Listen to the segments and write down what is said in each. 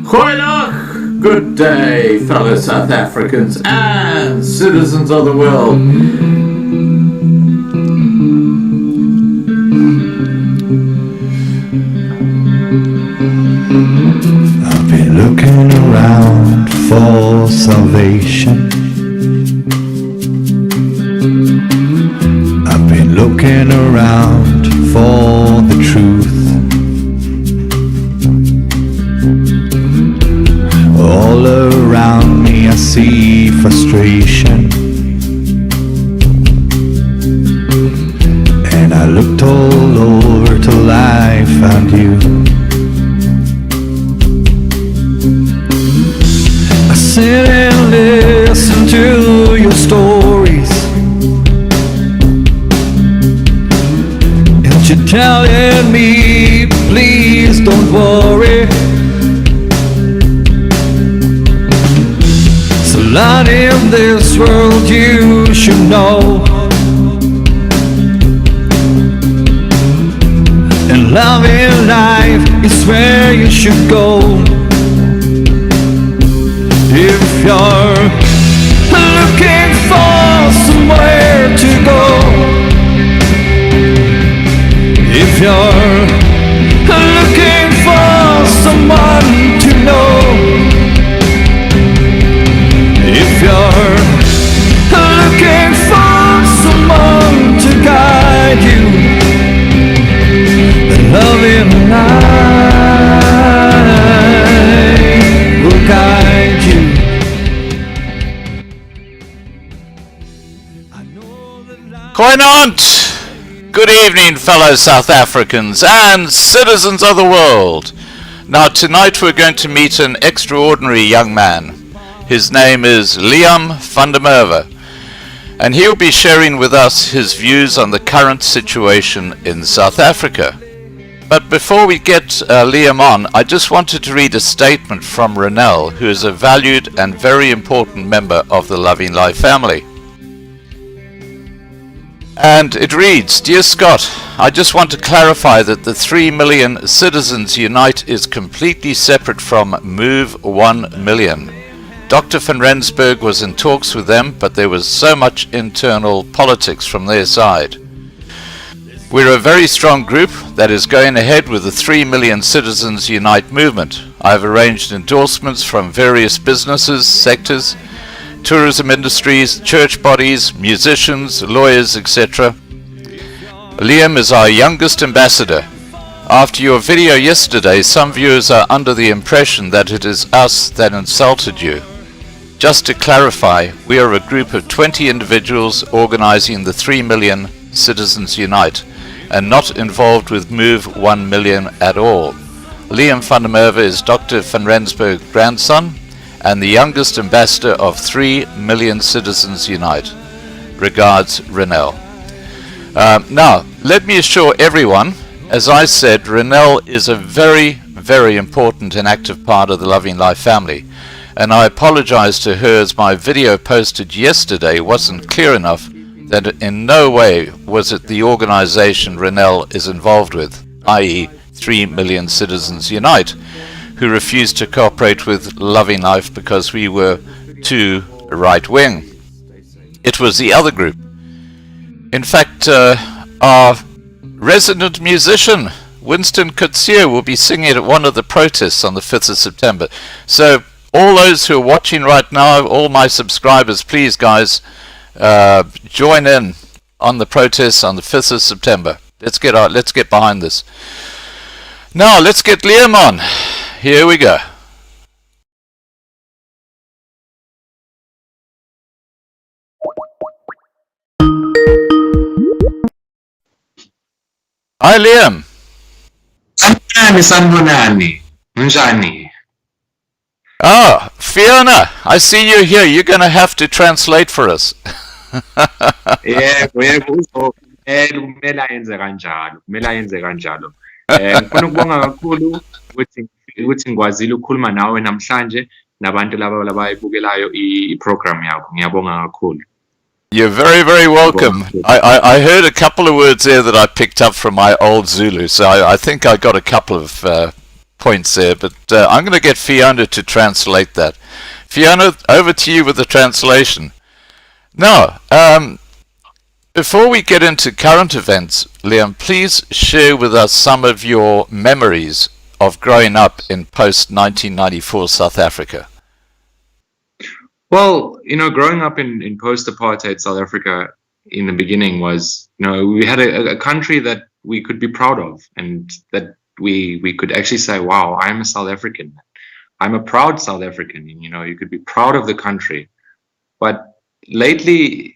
Goeiedag, good day, fellow South Africans and citizens of the world. I've been looking around for salvation. I've been looking around for the truth. All around me I see frustration, and I looked all over till I found you. I sit and listen to your stories, and you're telling me, please don't worry. Lot in this world you should know, and love in life is where you should go. If you're looking for somewhere to go, if you're looking for someone to know, if you're looking for someone to guide you, then love in life will guide you. Goeienaand! Good evening, fellow South Africans and citizens of the world. Now tonight we're going to meet an extraordinary young man. His name is Liam van der Merwe, and he'll be sharing with us his views on the current situation in South Africa. But before we get Liam on, I just wanted to read a statement from Renelle, who is a valued and very important member of the Loving Life family. And it reads, Dear Scott, I just want to clarify that the 3 million Citizens Unite is completely separate from Move 1 Million. Dr. van Rensburg was in talks with them, but there was so much internal politics from their side. We're a very strong group that is going ahead with the 3 million Citizens Unite movement. I've arranged endorsements from various businesses, sectors, tourism industries, church bodies, musicians, lawyers, etc. Liam is our youngest ambassador. After your video yesterday, some viewers are under the impression that it is us that insulted you. Just to clarify, we are a group of 20 individuals organizing the 3 million Citizens Unite and not involved with Move 1 Million at all. Liam van der Merwe is Dr. van Rensburg's grandson and the youngest ambassador of 3 million Citizens Unite. Regards, Renelle. Now, let me assure everyone, as I said, Renelle is a very, very important and active part of the Loving Life family. And I apologize to her as my video posted yesterday wasn't clear enough that in no way was it the organization Renelle is involved with, i.e. 3 million Citizens Unite, who refused to cooperate with Loving Life because we were too right-wing. It was the other group. In fact, our resident musician, Winston Coetzee, will be singing at one of the protests on the 5th of September. So, all those who are watching right now, all my subscribers, please guys, join in on the protests on the 5th of September. Let's get behind this. Now let's get Liam on. Here we go. Hi Liam. Sanibonani, njani? Oh, Fiona, I see you here. You're going to have to translate for us. Yebo, kumele ayenze kanjalo. Ngifuna ukubonga kakhulu ukuthi ngikwazile ukukhuluma nawe namhlanje nabantu laba abayibukelayo i-program yakho. Ngiyabonga kakhulu. You're very, very welcome. I heard a couple of words there that I picked up from my old Zulu, so I think I got a couple of points there, but I'm going to get Fiona to translate that. Fiona, over to you with the translation. Now, before we get into current events, Liam, please share with us some of your memories of growing up in post-1994 South Africa. Well, growing up in post-apartheid South Africa in the beginning was, we had a country that we could be proud of, and that we could actually say, wow, I'm a South African. I'm a proud South African. You could be proud of the country. But lately,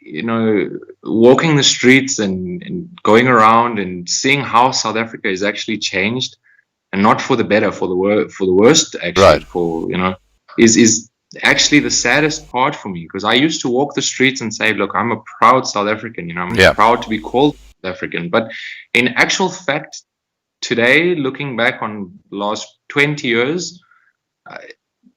walking the streets and going around and seeing how South Africa is actually changed, and not for the better, for the worst, actually, right. Is actually the saddest part for me, because I used to walk the streets and say, look, I'm a proud South African, I'm proud to be called South African. But in actual fact, today, looking back on the last 20 years,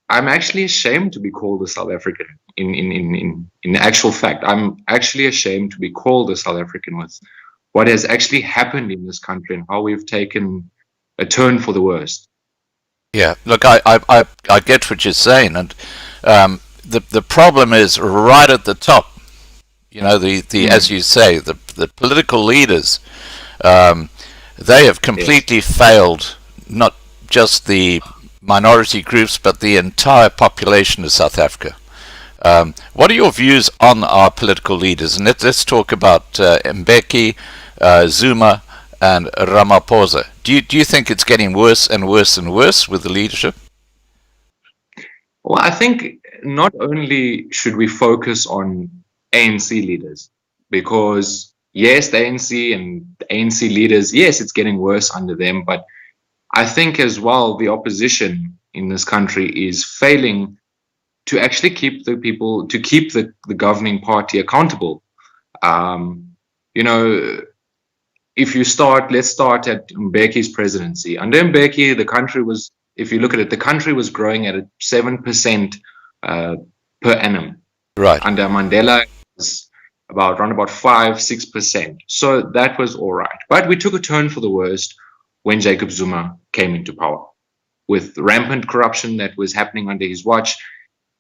I'm actually ashamed to be called a South African. In actual fact, I'm actually ashamed to be called a South African with what has actually happened in this country and how we've taken a turn for the worst. Yeah, look, I get what you're saying, and the problem is right at the top. As you say, the political leaders, they have completely failed, not just the minority groups, but the entire population of South Africa. What are your views on our political leaders? And let's talk about Mbeki, Zuma, and Ramaphosa. Do you think it's getting worse and worse and worse with the leadership? Well, I think not only should we focus on ANC leaders, because yes, the ANC and the ANC leaders, yes, it's getting worse under them, but I think as well the opposition in this country is failing to actually keep the governing party accountable. Let's start at Mbeki's presidency. Under Mbeki, the country was, if you look at it, the country was growing at 7% per annum. Right. Under Mandela, it was around 5-6%. So that was all right. But we took a turn for the worst when Jacob Zuma came into power, with rampant corruption that was happening under his watch.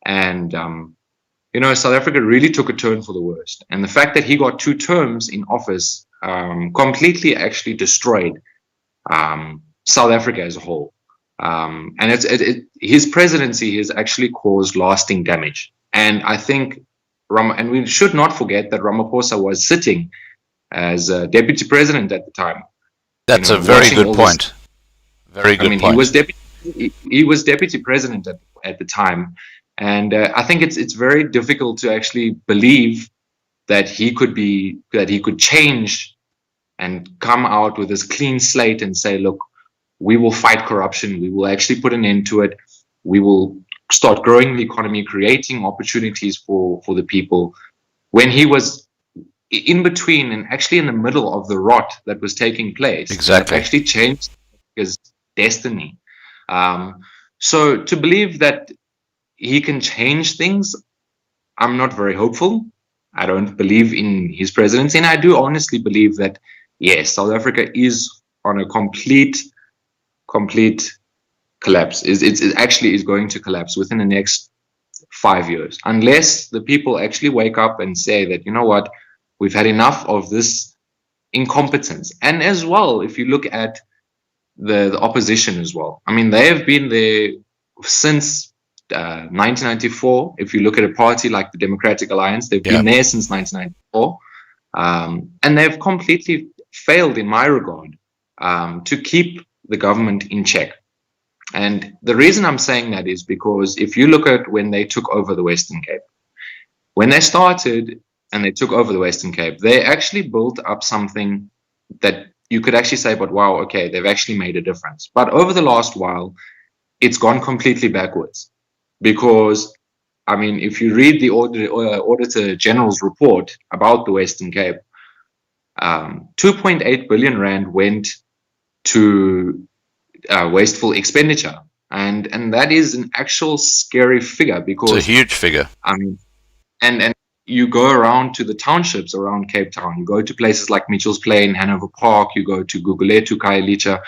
And, South Africa really took a turn for the worst. And the fact that he got 2 terms in office completely actually destroyed South Africa as a whole. And his presidency has actually caused lasting damage. And I think, and we should not forget that Ramaphosa was sitting as deputy president at the time. That's a very good point. Very good point. He was deputy president at the time. And I think it's very difficult to actually believe that he could change and come out with this clean slate and say, look, we will fight corruption. We will actually put an end to it. We will start growing the economy, creating opportunities for the people. When he was in between and actually in the middle of the rot that was taking place. Exactly. That actually changed his destiny. So to believe that he can change things, I'm not very hopeful. I don't believe in his presidency. And I do honestly believe that, yes, South Africa is on a complete collapse. It actually is going to collapse within the next 5 years, unless the people actually wake up and say that, you know what, we've had enough of this incompetence. And as well, if you look at the opposition as well, I mean, they have been there since 1994. If you look at a party like the Democratic Alliance, they've been there since 1994. And they've completely failed, in my regard, to keep the government in check. And the reason I'm saying that is because if you look at when they took over the Western Cape, when they started and they took over the Western Cape, they actually built up something that you could actually say, but wow, okay, they've actually made a difference. But over the last while, it's gone completely backwards. Because, I mean, if you read the Auditor General's report about the Western Cape, 2.8 billion rand went to wasteful expenditure. And that is an actual scary figure, because it's a huge figure. I mean, and you go around to the townships around Cape Town, you go to places like Mitchell's Plain, Hanover Park, you go to Guguletu, Khayelitsha,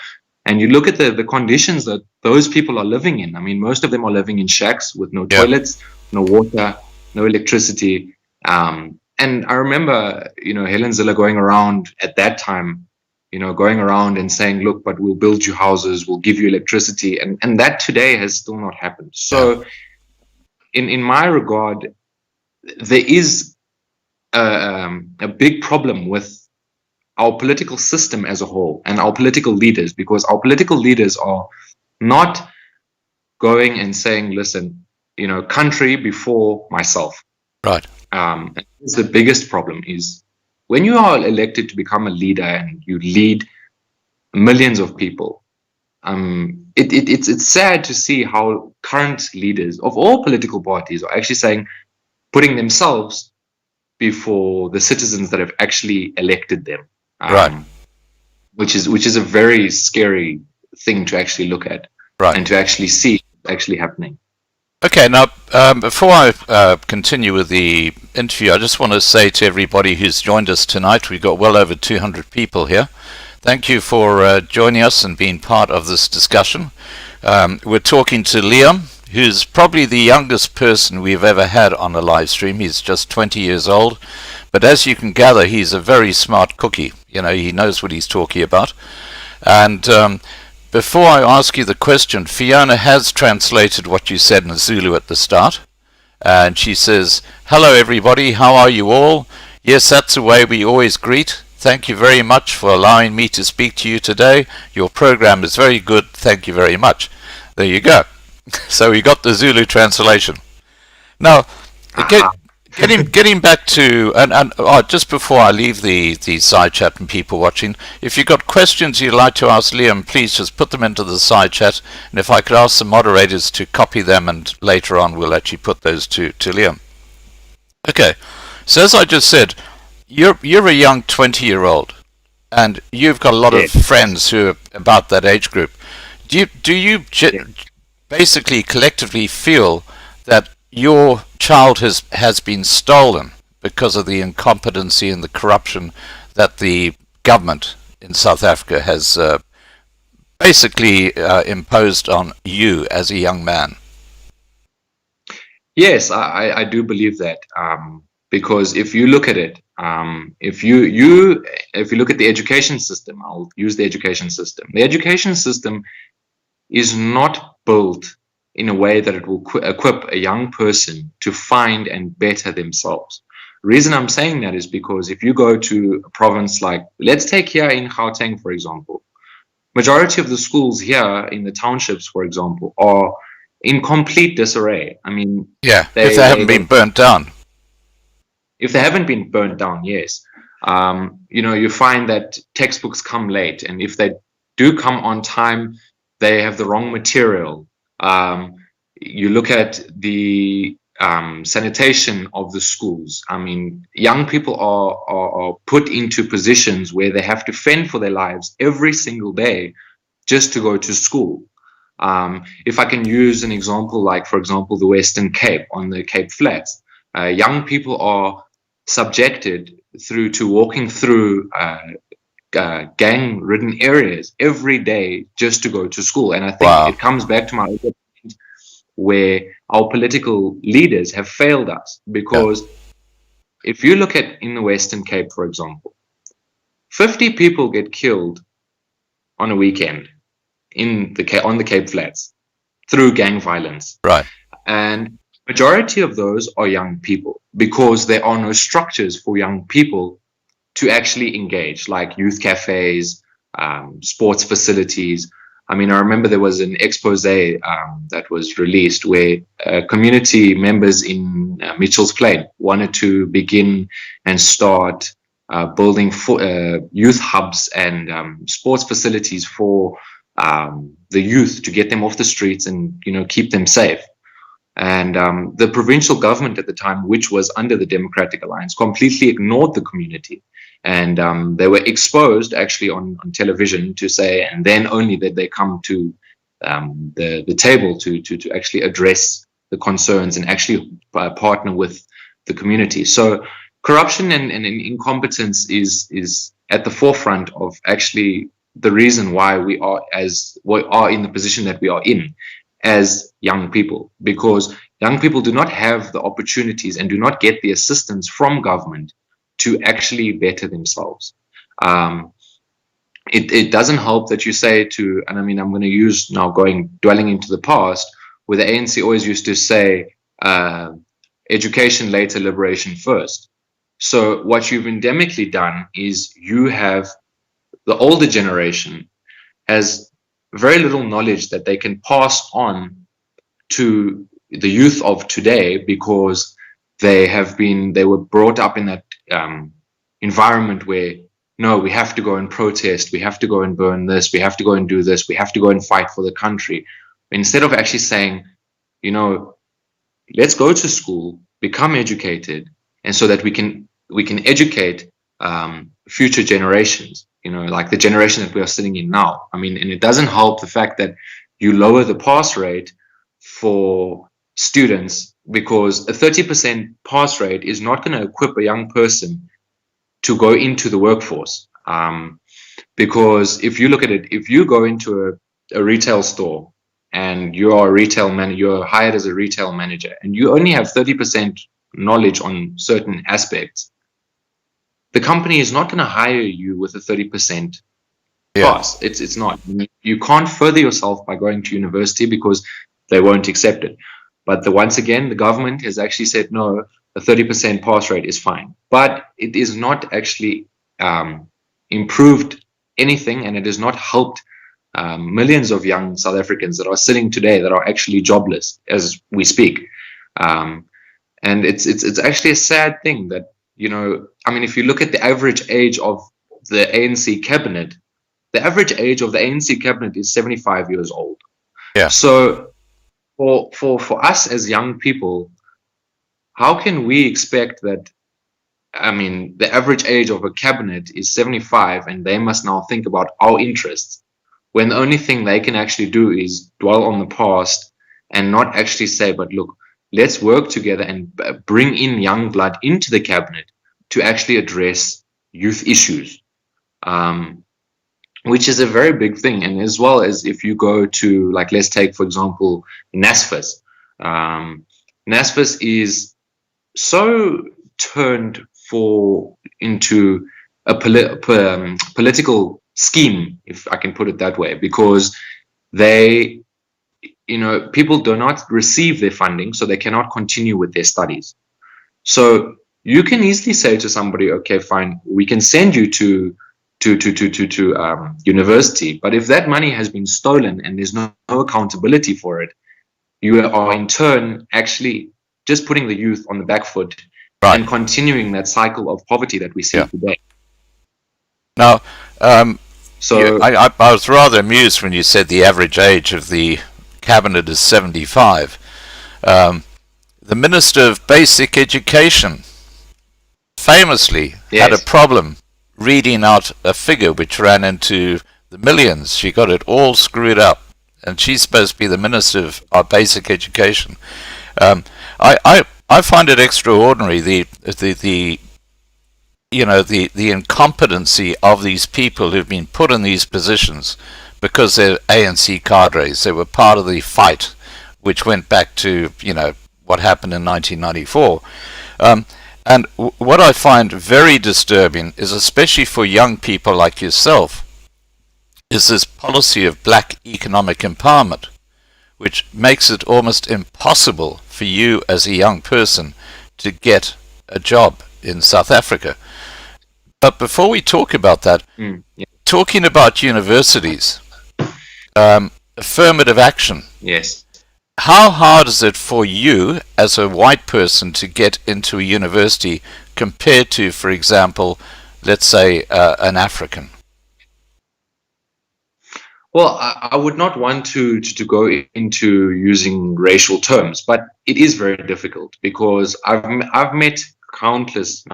And you look at the conditions that those people are living in. I mean, most of them are living in shacks with no toilets, no water, no electricity. And I remember, Helen Zille going around at that time, going around and saying, look, but we'll build you houses, we'll give you electricity. And that today has still not happened. So in my regard, there is a big problem with our political system as a whole and our political leaders, because our political leaders are not going and saying, listen, country before myself. Right. And the biggest problem is when you are elected to become a leader and you lead millions of people. It's sad to see how current leaders of all political parties are actually putting themselves before the citizens that have actually elected them. Right. Which is a very scary thing to actually look at, right, and to actually see actually happening. Okay, now before I continue with the interview, I just want to say to everybody who's joined us tonight, we've got well over 200 people here. Thank you for joining us and being part of this discussion. We're talking to Liam, who's probably the youngest person we've ever had on a live stream. He's just 20 years old. But as you can gather, he's a very smart cookie. He knows what he's talking about. And before I ask you the question, Fiona has translated what you said in Zulu at the start. And she says, hello everybody, how are you all? Yes, that's the way we always greet. Thank you very much for allowing me to speak to you today. Your program is very good. Thank you very much. There you go. So we got the Zulu translation. Now, getting back to, and just before I leave the side chat and people watching, if you've got questions you'd like to ask Liam, please just put them into the side chat. And if I could ask the moderators to copy them, and later on we'll actually put those to Liam. Okay, so as I just said, you're a young 20-year-old, and you've got a lot of friends who are about that age group. Do you basically collectively feel that your child has been stolen because of the incompetency and the corruption that the government in South Africa has basically imposed on you as a young man? Yes, I do believe that, because if you look at it, if you look at the education system, I'll use the education system. The education system is not built in a way that it will equip a young person to find and better themselves. The reason I'm saying that is because if you go to a province like, let's take here in Gauteng, for example, majority of the schools here in the townships, for example, are in complete disarray. I mean, if they haven't been burnt down. If they haven't been burnt down, yes. You find that textbooks come late, and if they do come on time, they have the wrong material. You look at the sanitation of the schools. I mean, young people are put into positions where they have to fend for their lives every single day just to go to school. If I can use an example, like, for example, the Western Cape, on the Cape Flats, young people are subjected to walking through gang-ridden areas every day just to go to school. And I think it comes back to my other point, where our political leaders have failed us, because if you look at in the Western Cape, for example, 50 people get killed on a weekend on the Cape Flats through gang violence. Right. And majority of those are young people, because there are no structures for young people to actually engage, like youth cafes, sports facilities. I mean, I remember there was an expose that was released where community members in Mitchell's Plain wanted to begin and start building youth hubs and sports facilities for the youth, to get them off the streets and keep them safe. And the provincial government at the time, which was under the Democratic Alliance, completely ignored the community. And they were exposed actually on television to say, and then only did they come to the table to actually address the concerns and actually partner with the community. So corruption and incompetence is at the forefront of actually the reason why we are in the position that we are in as young people, because young people do not have the opportunities and do not get the assistance from government to actually better themselves. It doesn't help that you say to, and I mean, I'm going to use now dwelling into the past, where the ANC always used to say, education later, liberation first. So what you've endemically done is you have the older generation has very little knowledge that they can pass on to the youth of today, because they were brought up in that environment where, no, we have to go and protest, we have to go and burn this, we have to go and do this, we have to go and fight for the country, instead of actually saying, let's go to school, become educated, and so that we can educate future generations, like the generation that we are sitting in now. I mean, and it doesn't help the fact that you lower the pass rate for students, because a 30% pass rate is not going to equip a young person to go into the workforce. Because if you look at it, if you go into a retail store and you are a retail manager, you're hired as a retail manager, and you only have 30% knowledge on certain aspects, the company is not going to hire you with a 30% pass. It's not. You can't further yourself by going to university, because they won't accept it. But once again, the government has actually said, no, a 30% pass rate is fine. But it is not actually improved anything, and it has not helped millions of young South Africans that are sitting today that are actually jobless as we speak. And it's actually a sad thing that, I mean, if you look at the average age of the ANC cabinet, the average age of the ANC cabinet is 75 years old. Yeah. So for us as young people, how can we expect that? I mean, the average age of a cabinet is 75, and they must now think about our interests, when the only thing they can actually do is dwell on the past and not actually say, but look, let's work together and bring in young blood into the cabinet to actually address youth issues, which is a very big thing. And as well as if you go to, like, let's take, for example, NSFAS. NSFAS is so turned into a political scheme, if I can put it that way, because they, people do not receive their funding, so they cannot continue with their studies. So you can easily say to somebody, okay, fine, we can send you to university, but if that money has been stolen and there's no accountability for it, you are in turn actually just putting the youth on the back foot, right, and continuing that cycle of poverty that we see today. Now, I was rather amused when you said the average age of the cabinet is 75. The Minister of Basic Education famously had a problem reading out a figure which ran into the millions. She got it all screwed up, and she's supposed to be the Minister of our Basic Education. I find it extraordinary the incompetency of these people who've been put in these positions because they're ANC cadres. They were part of the fight which went back to what happened in 1994. And what I find very disturbing is, especially for young people like yourself, is this policy of black economic empowerment, which makes it almost impossible for you as a young person to get a job in South Africa. But before we talk about that, talking about universities, affirmative action. Yes. How hard is it for you as a white person to get into a university compared to, for example, let's say an African? Well, I would not want to go into using racial terms, but it is very difficult, because I've met countless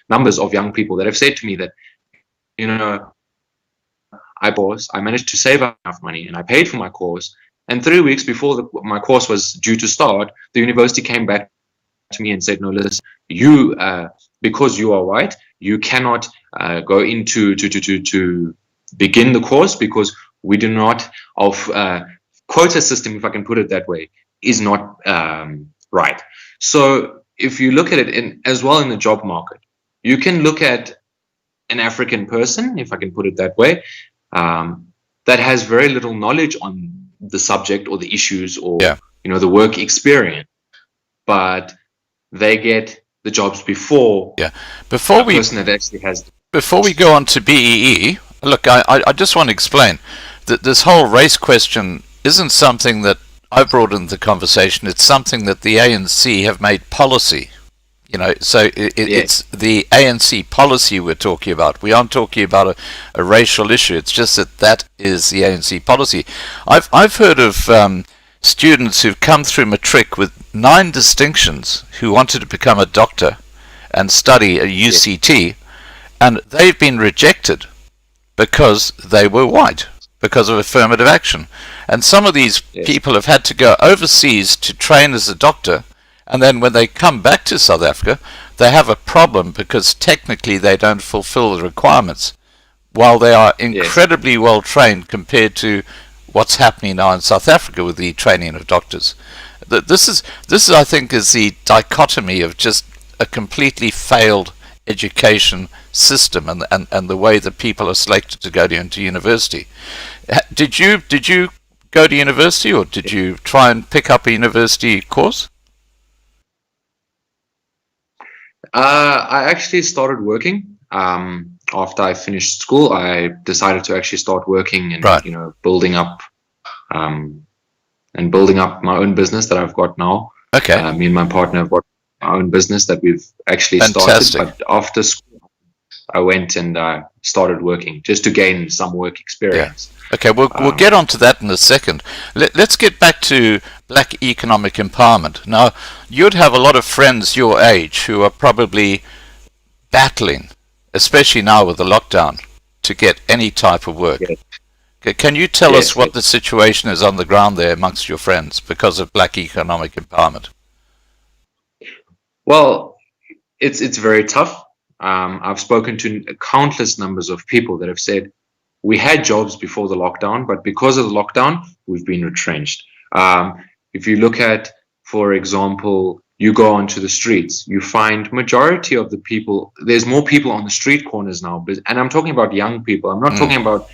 numbers of young people that have said to me that, I managed to save enough money and I paid for my course, and 3 weeks before my course was due to start, the university came back to me and said, no, listen, you because you are white, you cannot go into to begin the course because we do not quota system, if I can put it that way, is not right. So if you look at it as well in the job market, you can look at an African person, if I can put it that way, that has very little knowledge on the subject or the issues or the work experience, but they get the jobs before person that actually has. Before we go on to BEE, look, I just want to explain that this whole race question isn't something that I brought into the conversation. It's something that the ANC have made policy. So it's the ANC policy we're talking about. We aren't talking about a racial issue. It's just that is the ANC policy. I've heard of students who've come through matric with 9 distinctions who wanted to become a doctor and study a UCT, and they've been rejected because they were white, because of affirmative action. And some of these people have had to go overseas to train as a doctor, and then when they come back to South Africa, they have a problem because technically they don't fulfill the requirements, while they are incredibly well trained compared to what's happening now in South Africa with the training of doctors. This is I think is the dichotomy of just a completely failed education system and the way that people are selected to go into university. Did you go to university, or did you try and pick up a university course? I actually started working after I finished school. I decided to actually start working and building up my own business that I've got now. Okay. Me and my partner have got our own business that we've actually started. But after school, I went and started working just to gain some work experience. Yeah. Okay, we'll get onto that in a second. Let's get back to black economic empowerment. Now, you'd have a lot of friends your age who are probably battling, especially now with the lockdown, to get any type of work. Yes. Can you tell us what the situation is on the ground there amongst your friends because of black economic empowerment? Well, it's very tough. I've spoken to countless numbers of people that have said, we had jobs before the lockdown, but because of the lockdown, we've been retrenched. If you look at, for example, you go onto the streets, you find majority of the people, there's more people on the street corners now. And I'm talking about young people. I'm not talking about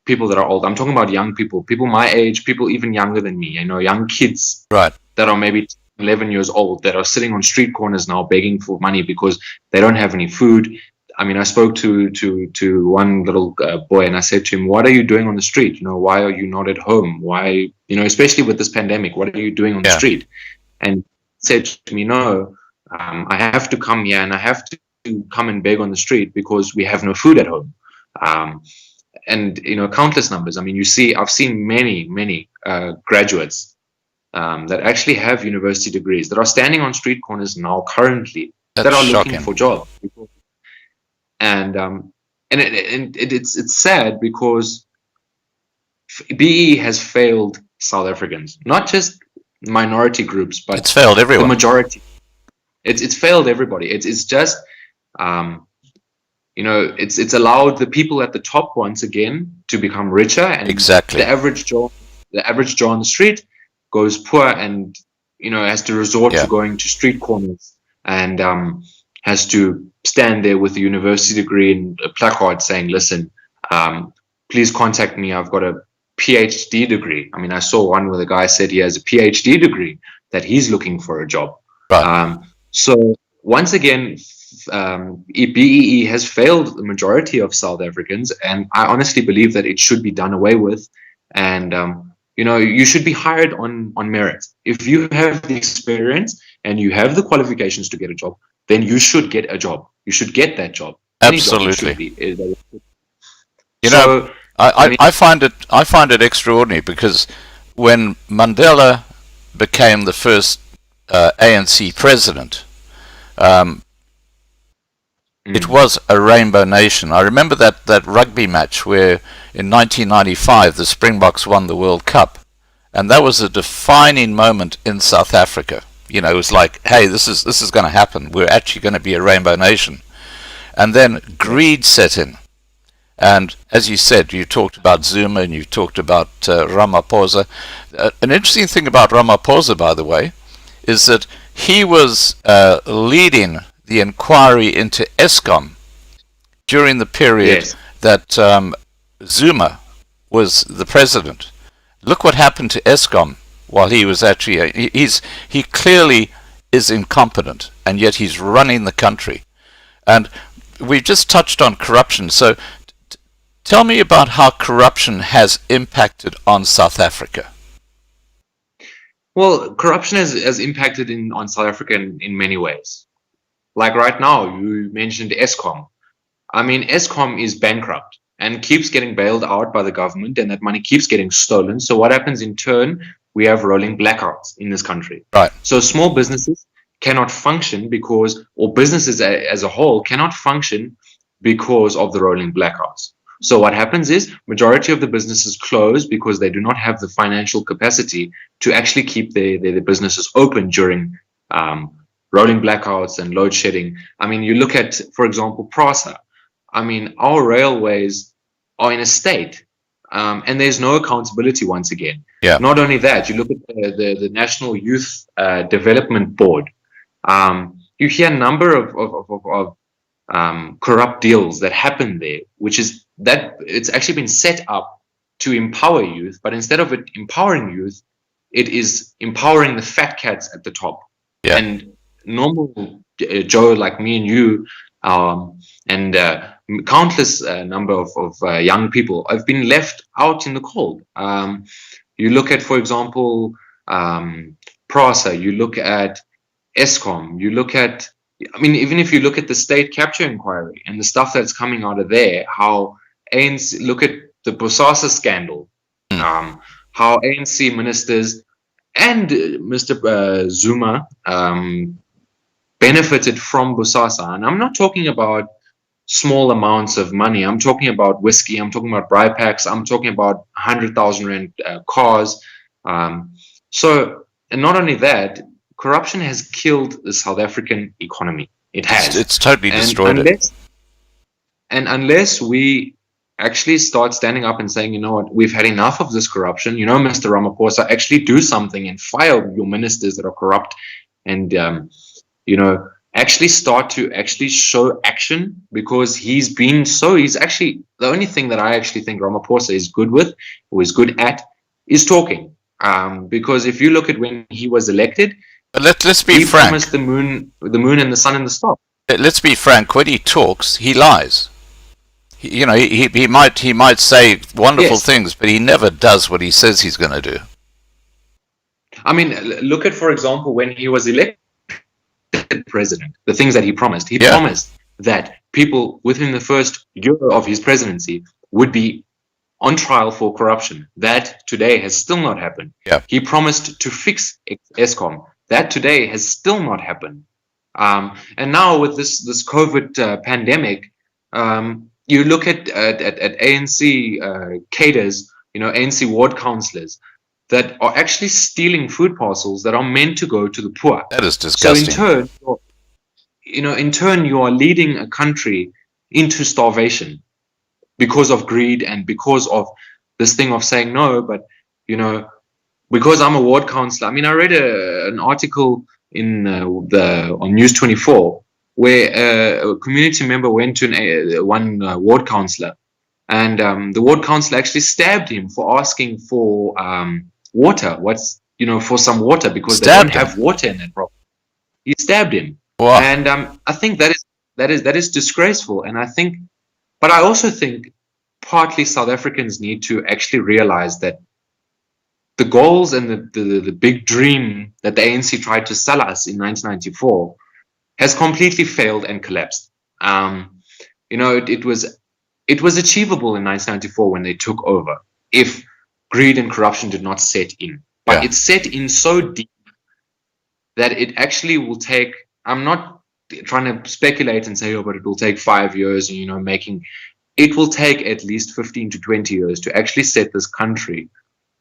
people that are old. I'm talking about young people my age, people even younger than me, young kids that are maybe 11 years old that are sitting on street corners now begging for money because they don't have any food. I mean, I spoke to one little boy and I said to him, what are you doing on the street? Why are you not at home? Why, especially with this pandemic, what are you doing on the street? And he said to me, no, I have to come here and I have to come and beg on the street because we have no food at home. And, countless numbers. I mean, I've seen many graduates that actually have university degrees that are standing on street corners now currently that are looking for jobs. And it's sad because BE has failed South Africans, not just minority groups, but it's failed everyone. The majority. It's failed everybody. It's just it's allowed the people at the top once again to become richer, and the average Joe on the street goes poor and has to resort to going to street corners and has to stand there with a university degree and a placard saying, listen, please contact me. I've got a PhD degree. I mean, I saw one where the guy said he has a PhD degree that he's looking for a job. Right. So once again, BEE has failed the majority of South Africans, and I honestly believe that it should be done away with. And, you should be hired on merit. If you have the experience and you have the qualifications to get a job, then you should get a job. You should get that job. Absolutely. I find it extraordinary because when Mandela became the first ANC president, it was a rainbow nation. I remember that rugby match where in 1995 the Springboks won the World Cup, and that was a defining moment in South Africa. It was like, hey, this is going to happen. We're actually going to be a rainbow nation. and then greed set in. And as you said, you talked about Zuma and you talked about Ramaphosa. An interesting thing about Ramaphosa, by the way, is that he was leading the inquiry into Eskom during the period Yes. that Zuma was the president. Look what happened to Eskom while he was actually, he clearly is incompetent, and yet he's running the country. And we just touched on corruption, so tell me about how corruption has impacted on South Africa. Well, corruption has impacted on South Africa in many ways. Like right now, you mentioned Eskom. I mean, Eskom is bankrupt and keeps getting bailed out by the government, and that money keeps getting stolen. So what happens in turn? We have rolling blackouts in this country. Right. So small businesses cannot function or businesses as a whole cannot function because of the rolling blackouts. So what happens is majority of the businesses close because they do not have the financial capacity to actually keep their businesses open during rolling blackouts and load shedding. I mean, you look at, for example, PRASA. I mean, our railways are in a state, and there's no accountability once again. Yeah. Not only that, you look at the National Youth Development Board. You hear a number of corrupt deals that happen there, which is that it's actually been set up to empower youth, but instead of it empowering youth, it is empowering the fat cats at the top. Yeah. And normal Joe like me and you, and countless number of young people have been left out in the cold. You look at, for example, PRASA, you look at Eskom, you look at, I mean, even if you look at the state capture inquiry and the stuff that's coming out of there, how ANC, look at the Bosasa scandal, how ANC ministers and Mr. Zuma benefited from Bosasa. And I'm not talking about small amounts of money. I'm talking about whiskey. I'm talking about bribe packs. I'm talking about 100,000 rand cars. So, and not only that, corruption has killed the South African economy. It has. It's totally destroyed it. And unless we actually start standing up and saying, you know what, we've had enough of this corruption, you know, Mr. Ramaphosa, actually do something and fire your ministers that are corrupt, and, you know, actually start to actually show action, because he's actually, the only thing that I actually think Ramaphosa is good with, or is good at, is talking. Because if you look at when he was elected, let's be he frank. promised the moon and the sun and the stars. Let's be frank. When he talks, he lies. You know, he might say wonderful things, but he never does what he says he's going to do. I mean, look at, for example, when he was elected president, the things that he promised. He promised that people within the first year of his presidency would be on trial for corruption. That today has still not happened. Yeah. He promised to fix Eskom. That today has still not happened. And now with this COVID pandemic, you look at ANC cadres, you know, ANC ward councillors that are actually stealing food parcels that are meant to go to the poor. That is disgusting. So in turn, you are leading a country into starvation because of greed and because of this thing of saying no. But, you know, because I'm a ward councillor, I mean, I read an article on News 24 where a community member went to one ward councillor, and the ward councillor actually stabbed him for asking for water. For some water, because they don't have water in that property. He stabbed him. Wow. And I think that is disgraceful. And but I also think partly South Africans need to actually realize that the goals and the big dream that the ANC tried to sell us in 1994 has completely failed and collapsed. It was achievable in 1994 when they took over, if greed and corruption did not set in. But it set in so deep that it actually will take, I'm not trying to speculate and say, but it will take 5 years, it will take at least 15 to 20 years to actually set this country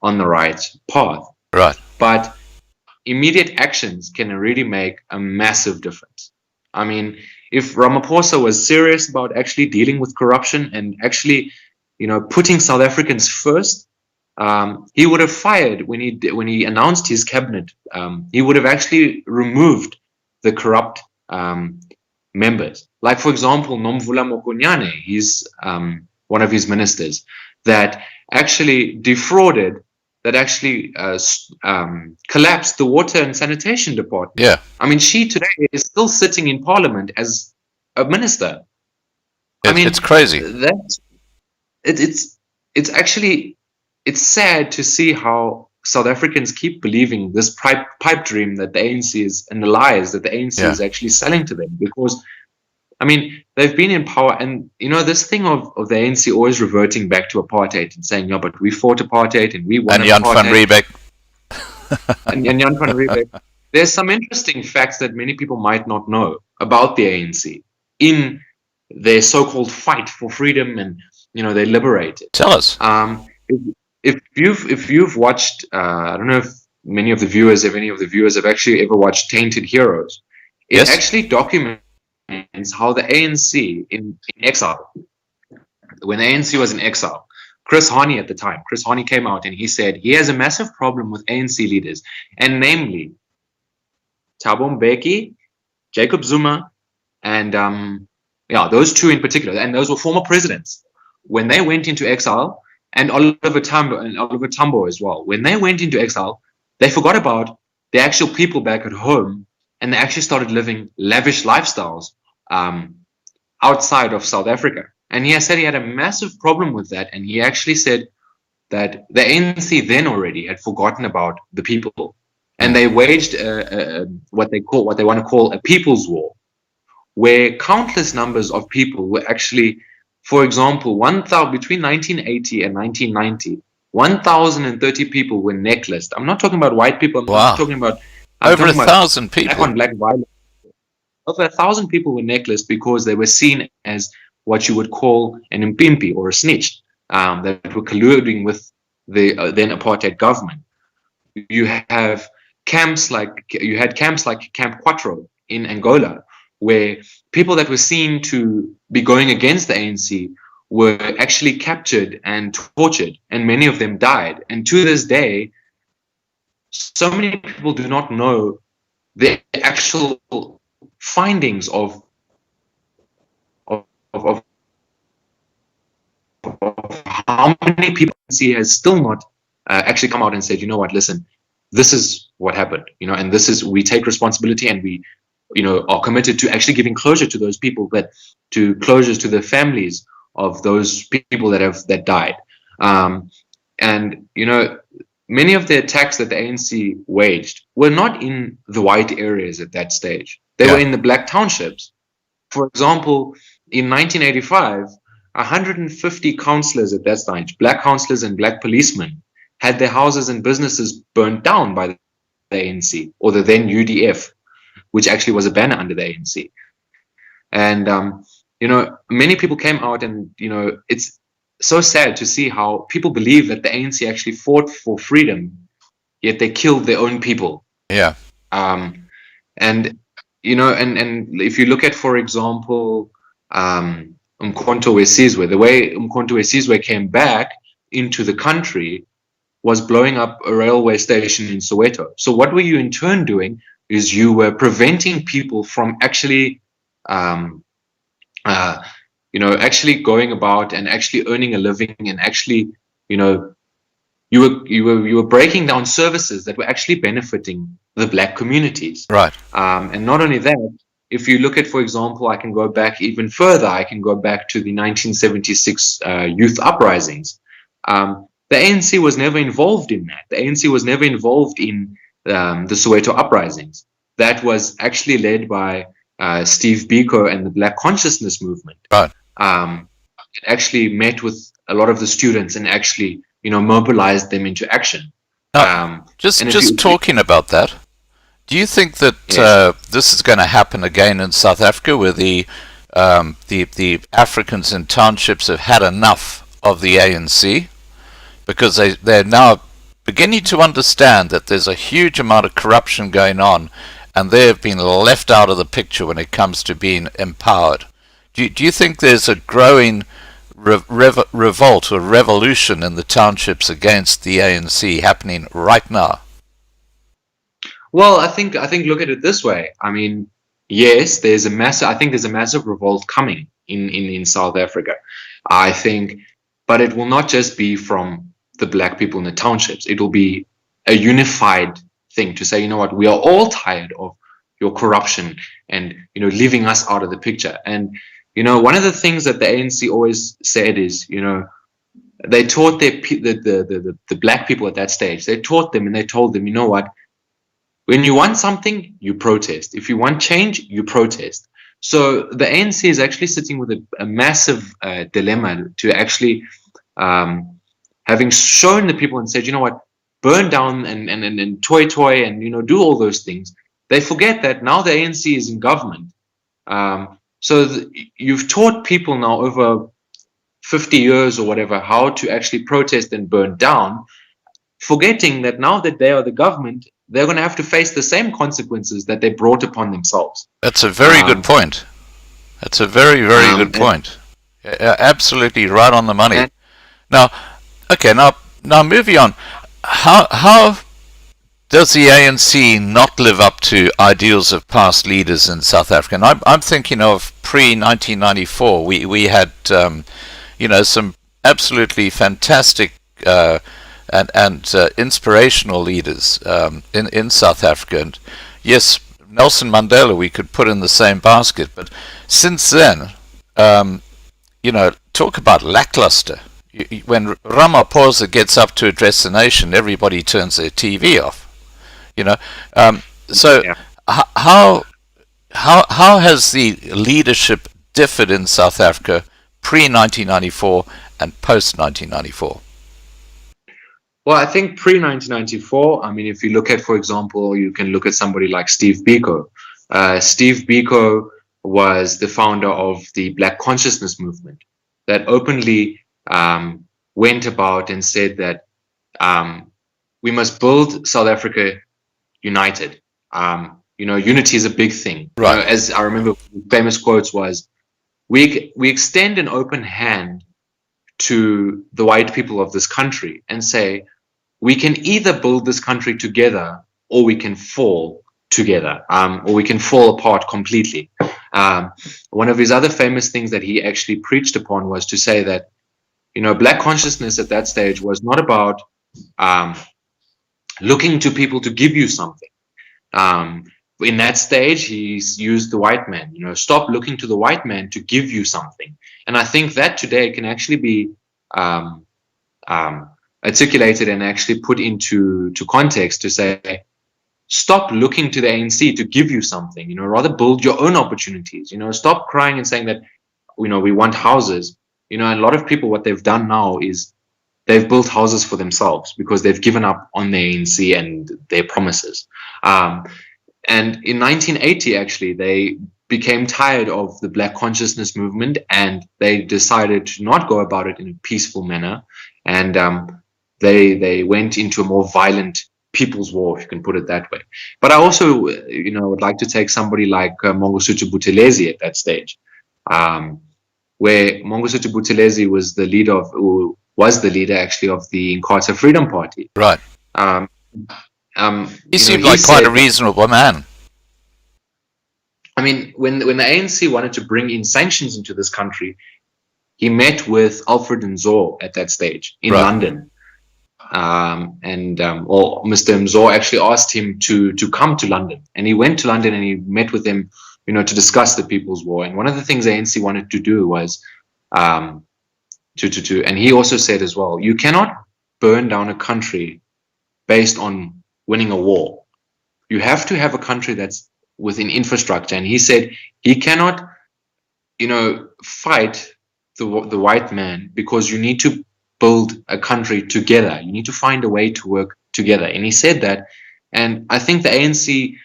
on the right path. Right. But immediate actions can really make a massive difference. I mean, if Ramaphosa was serious about actually dealing with corruption and actually, putting South Africans first, he would have fired when he announced his cabinet. He would have actually removed the corrupt members. Like, for example, Nomvula Mokonyane, he's one of his ministers that actually defrauded, that actually collapsed the water and sanitation department. Yeah. I mean, she today is still sitting in parliament as a minister. It's crazy. It's actually, it's sad to see how South Africans keep believing this pipe dream that the ANC is, and the lies that the ANC is actually selling to them, because I mean, they've been in power, and this thing of the ANC always reverting back to apartheid and saying, but we fought apartheid and we won and Jan van Riebeeck. and Jan van Riebeeck. There's some interesting facts that many people might not know about the ANC in their so-called fight for freedom, and they liberated. Tell us. If you've watched, I don't know if any of the viewers have actually ever watched Tainted Heroes. It actually documents how the ANC in exile, when the ANC was in exile, Chris Hani at the time, Chris Hani came out and he said he has a massive problem with ANC leaders, and namely Thabo Mbeki, Jacob Zuma, and those two in particular, and those were former presidents. When they went into exile, and Oliver Tambo as well, when they went into exile, they forgot about the actual people back at home, and they actually started living lavish lifestyles outside of South Africa. And he said he had a massive problem with that, and he actually said that the ANC then already had forgotten about the people, and they waged what they want to call a people's war, where countless numbers of people were actually, for example, between 1980 and 1990, 1,030 people were necklaced. I'm not talking about white people. I'm talking about over 1,000 people. Black on black violence. Over 1,000 people were necklaced because they were seen as what you would call an impimpi or a snitch, that were colluding with the then apartheid government. You had camps like Camp Quattro in Angola, where people that were seen to be going against the ANC were actually captured and tortured, and many of them died. And to this day, so many people do not know the actual findings of how many people ANC has still not actually come out and said, listen, this is what happened, and we take responsibility, and we are committed to actually giving closure to those people, to closures to the families of those people that died. And many of the attacks that the ANC waged were not in the white areas at that stage. They were in the black townships. For example, in 1985, 150 councillors at that stage, black councillors and black policemen, had their houses and businesses burnt down by the ANC, or the then UDF, which actually was a banner under the ANC. And, many people came out, and, it's so sad to see how people believe that the ANC actually fought for freedom, yet they killed their own people. Yeah. And if you look at, for example, Umkhonto we Sizwe, the way Umkhonto we Sizwe came back into the country was blowing up a railway station in Soweto. So what were you in turn doing is you were preventing people from actually, actually going about and actually earning a living, and actually, you were breaking down services that were actually benefiting the black communities. Right. And not only that, if you look at, for example, I can go back even further. I can go back to the 1976 youth uprisings. The ANC was never involved in that. The ANC was never involved in the Soweto uprisings. That was actually led by Steve Biko and the Black Consciousness Movement. Right. It actually met with a lot of the students and actually, mobilized them into action. Just talking about that, do you think that this is going to happen again in South Africa, where the Africans in townships have had enough of the ANC, because they're now beginning to understand that there's a huge amount of corruption going on, and they have been left out of the picture when it comes to being empowered. Do you think there's a growing revolt or revolution in the townships against the ANC happening right now? Well, I think look at it this way. I mean, yes, I think there's a massive revolt coming in South Africa. I think, but it will not just be from the black people in the townships. It will be a unified thing to say, you know what, we are all tired of your corruption and, you know, leaving us out of the picture. And, you know, one of the things that the ANC always said is, you know, they taught the black people at that stage, they taught them and they told them, you know what, when you want something, you protest. If you want change, you protest. So the ANC is actually sitting with a massive dilemma to actually, having shown the people and said, you know what, burn down and toy and, you know, do all those things. They forget that now the ANC is in government. You've taught people now over 50 years or whatever how to actually protest and burn down, forgetting that now that they are the government, they're going to have to face the same consequences that they brought upon themselves. That's a very good point. That's a very, very good point. Absolutely right on the money. Now, okay, now moving on. How does the ANC not live up to ideals of past leaders in South Africa? And I'm thinking of pre-1994. We had, you know, some absolutely fantastic and inspirational leaders in South Africa. And yes, Nelson Mandela we could put in the same basket. But since then, you know, talk about lackluster. When Ramaphosa gets up to address the nation, everybody turns their TV off. You know, how has the leadership differed in South Africa pre-1994 and post-1994? Well, I think pre-1994, I mean, if you look at, for example, you can look at somebody like Steve Biko. Steve Biko was the founder of the Black Consciousness Movement that openly went about and said that we must build South Africa united. You know, unity is a big thing. Right. You know, as I remember, famous quotes was, we extend an open hand to the white people of this country and say, we can either build this country together or we can fall together, or we can fall apart completely. One of his other famous things that he actually preached upon was to say that, you know, black consciousness at that stage was not about looking to people to give you something. In that stage, he's used the white man, you know, stop looking to the white man to give you something. And I think that today can actually be articulated and actually put into context to say, stop looking to the ANC to give you something, you know, rather build your own opportunities, you know, stop crying and saying that, you know, we want houses, you know, and a lot of people, what they've done now is they've built houses for themselves because they've given up on the ANC and their promises. And in 1980, actually, they became tired of the Black Consciousness Movement and they decided to not go about it in a peaceful manner. And they went into a more violent people's war, if you can put it that way. But I also, you know, would like to take somebody like Mangosuthu Buthelezi at that stage, where Mangosuthu Buthelezi was the leader actually of the Inkatha Freedom Party. Right. He seemed like quite a reasonable man. I mean, when the ANC wanted to bring in sanctions into this country, he met with Alfred Nzo at that stage in London. Mr. Nzo actually asked him to come to London, and he went to London and he met with him, you know, to discuss the People's War. And one of the things the ANC wanted to do was and he also said as well, you cannot burn down a country based on winning a war. You have to have a country that's within infrastructure. And he said he cannot, you know, fight the white man because you need to build a country together. You need to find a way to work together. And he said that. And I think the ANC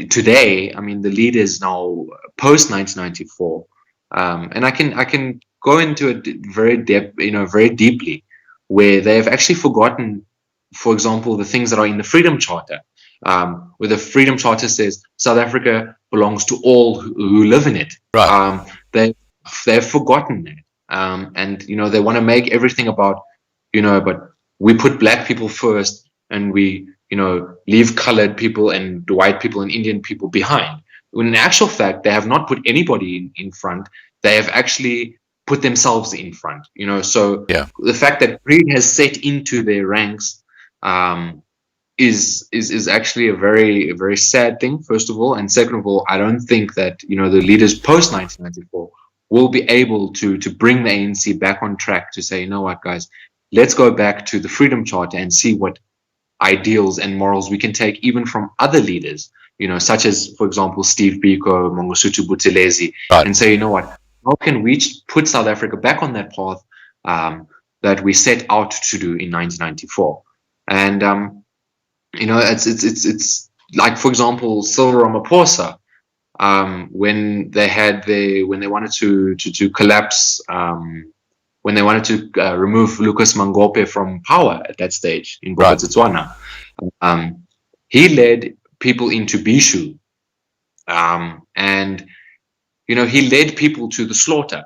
today, I mean, the leaders now post 1994, and I can go into it very deeply, where they have actually forgotten, for example, the things that are in the Freedom Charter. where the Freedom Charter says South Africa belongs to all who live in it. Right. They've forgotten that, and they want to make everything about but we put black people first, and we leave colored people and white people and Indian people behind. When in actual fact, they have not put anybody in front. They have actually put themselves in front. So Yeah. the fact that greed has set into their ranks is actually a very sad thing, first of all, and second of all, I don't think that the leaders post 1994 will be able to bring the ANC back on track to say, you know what, guys, let's go back to the Freedom Charter and see what ideals and morals we can take even from other leaders, such as, for example, Steve Biko, Mangosuthu Buthelezi, Right. and say, you know what, how can we put South Africa back on that path that we set out to do in 1994? And it's like, for example, Cyril Ramaphosa, when they wanted to collapse, when they wanted to remove Lucas Mangope from power at that stage in Botswana, he led people into Bishu, and he led people to the slaughter,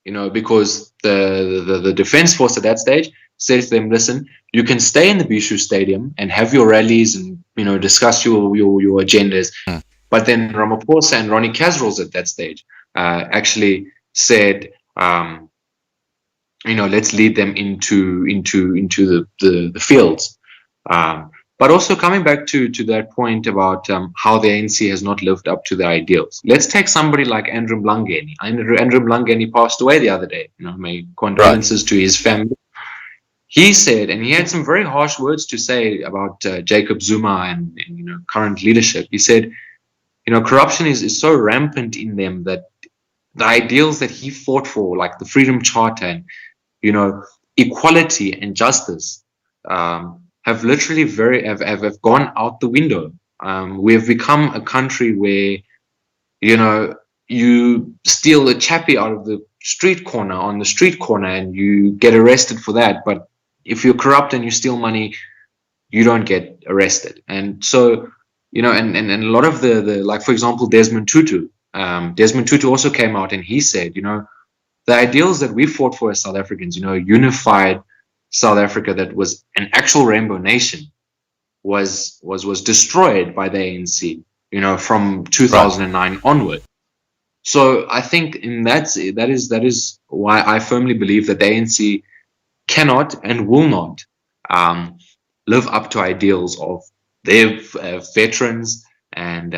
because the defense force at that stage said to them, listen, you can stay in the Bishu Stadium and have your rallies and discuss your agendas. But then Ramaphosa and Ronnie Kasrils at that stage actually said, let's lead them into the fields. But also coming back to that point about how the ANC has not lived up to the ideals. Let's take somebody like Andrew Mlangeni. Andrew Mlangeni passed away the other day. My condolences to his family. He said, and he had some very harsh words to say about Jacob Zuma and current leadership. He said, corruption is so rampant in them that the ideals that he fought for, like the Freedom Charter and equality and justice, have literally have gone out the window. We have become a country where you steal a chappie out of the street corner and you get arrested for that, but if you're corrupt and you steal money, you don't get arrested. And so and a lot of the like, for example, Desmond Tutu also came out and he said, the ideals that we fought for as South Africans, unified South Africa, that was an actual rainbow nation, was destroyed by the ANC, from 2009 onward. So I think that is why I firmly believe that the ANC cannot and will not live up to ideals of their veterans and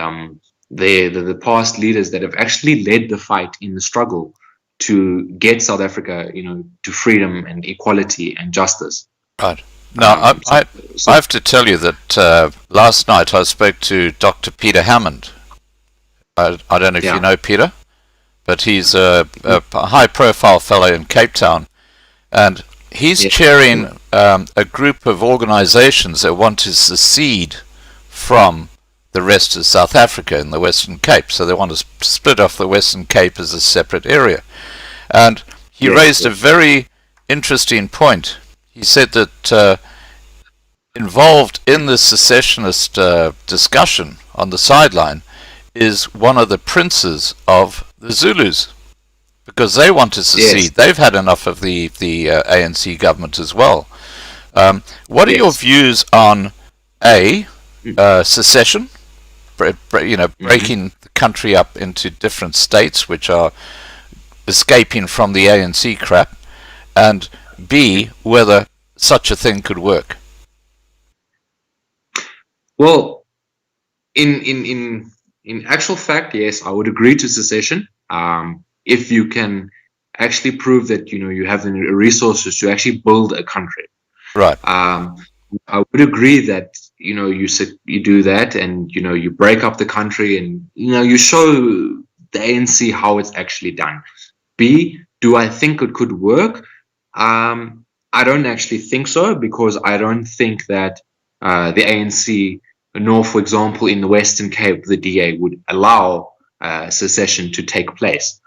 the past leaders that have actually led the fight in the struggle to get South Africa, to freedom and equality and justice. Right. Now, I have to tell you that last night I spoke to Dr. Peter Hammond. I don't know if you know Peter, but he's a high-profile fellow in Cape Town, and he's chairing a group of organizations that want to secede from the rest of South Africa in the Western Cape. So they want to split off the Western Cape as a separate area. And he raised a very interesting point. He said that involved in the secessionist discussion on the sideline is one of the princes of the Zulus, because they want to secede. Yes. They've had enough of the ANC government as well. What are your views on secession, breaking the country up into different states which are escaping from the ANC crap, and B, whether such a thing could work? Well, in actual fact, yes, I would agree to secession. If you can actually prove that you have the resources to actually build a country, right? I would agree that you do that, and you break up the country, and you show the ANC how it's actually done. B, do I think it could work? I don't actually think so, because I don't think that the ANC, nor, for example, in the Western Cape, the DA would allow secession to take place.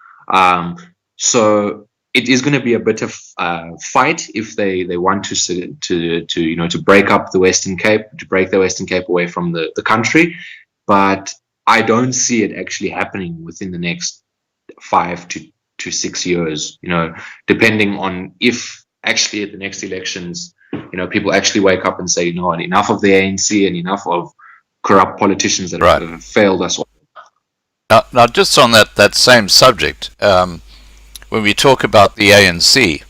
So it is going to be a bit of fight if they want to break up the Western Cape, to break the Western Cape away from the country. But I don't see it actually happening within the next 5 to 6 years, depending on if actually at the next elections, people actually wake up and say, enough of the ANC and enough of corrupt politicians that have failed us. Now, just on that same subject, when we talk about the ANC,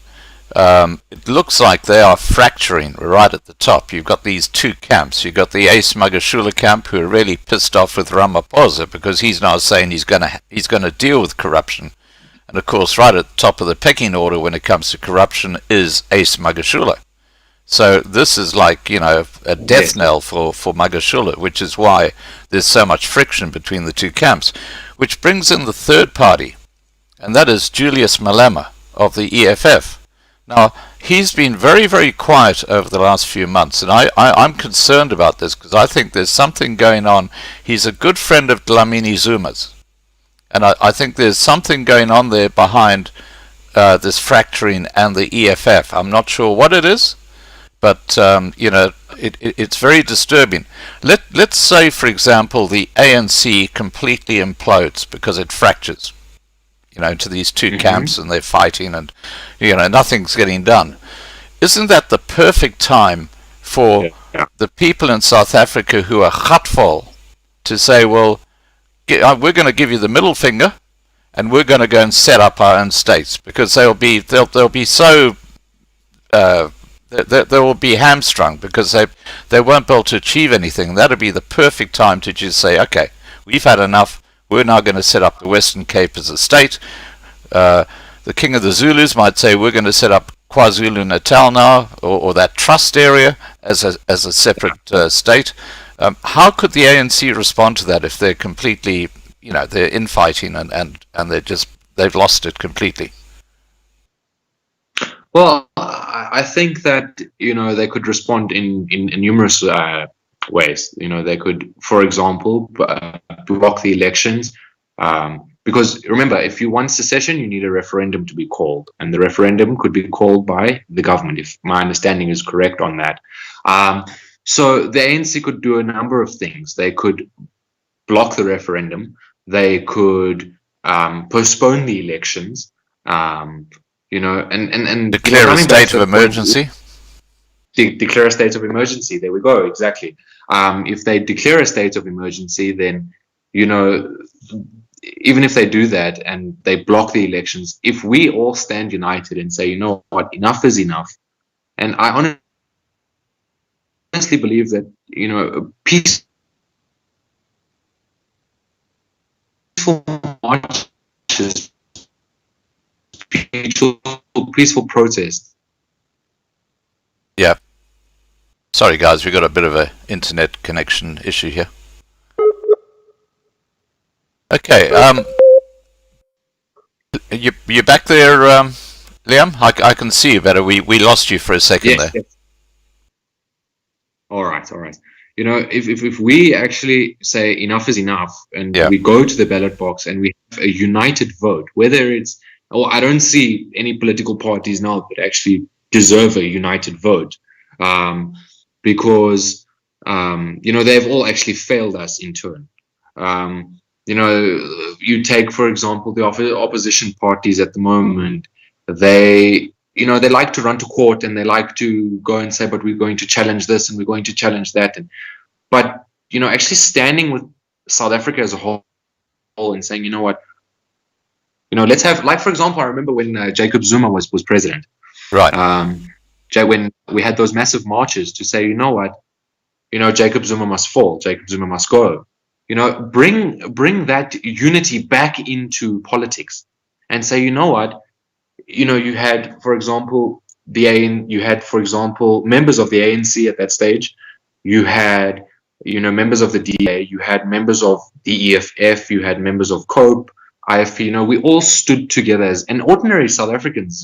it looks like they are fracturing right at the top. You've got these two camps. You've got the Ace Magashule camp, who are really pissed off with Ramaphosa because he's now saying he's going to deal with corruption. And of course, right at the top of the pecking order when it comes to corruption is Ace Magashule. So this is like, a death knell for Magashule, which is why there's so much friction between the two camps. Which brings in the third party, and that is Julius Malema of the EFF. Now, he's been very, very quiet over the last few months, and I'm concerned about this because I think there's something going on. He's a good friend of Dlamini Zuma's, and I think there's something going on there behind this fracturing and the EFF. I'm not sure what it is, but it's very disturbing. Let's say, for example, the ANC completely implodes because it fractures, into these two camps, and they're fighting, and nothing's getting done. Isn't that the perfect time for the people in South Africa who are gatvol to say, well, we're going to give you the middle finger, and we're going to go and set up our own states, because they'll be so they will be hamstrung because they won't be able to achieve anything. That'll be the perfect time to just say, okay, we've had enough. We're now going to set up the Western Cape as a state. The King of the Zulus might say we're going to set up KwaZulu-Natal now, or that trust area as a separate state. How could the ANC respond to that if they're completely, they're infighting and they've lost it completely? Well, I think that they could respond in numerous ways. They could, for example, block the elections, because remember, if you want secession, you need a referendum to be called, and the referendum could be called by the government, if my understanding is correct on that. So the ANC could do a number of things. They could block the referendum. They could postpone the elections. And declare a state of emergency. Declare a state of emergency. There we go. Exactly. If they declare a state of emergency, then even if they do that and they block the elections, if we all stand united and say, enough is enough, and I honestly believe that peaceful marches, peaceful protest. Yeah. Sorry, guys, we've got a bit of a internet connection issue here. Okay. You back there, Liam? I can see you better. We lost you for a second there. Yes. All right. If we actually say enough is enough, and we go to the ballot box and we have a united vote, whether it's, I don't see any political parties now that actually deserve a united vote, because they've all actually failed us in turn. You take, for example, the opposition parties at the moment. They like to run to court and they like to go and say, but we're going to challenge this and we're going to challenge that. But actually standing with South Africa as a whole and saying, let's have, like, for example, I remember when Jacob Zuma was president. Right. When we had those massive marches to say, Jacob Zuma must fall, Jacob Zuma must go. Bring that unity back into politics and say, you had, for example, members of the ANC at that stage. You had, members of the DA. You had members of the EFF. You had members of COPE, IFP. We all stood together as ordinary South Africans.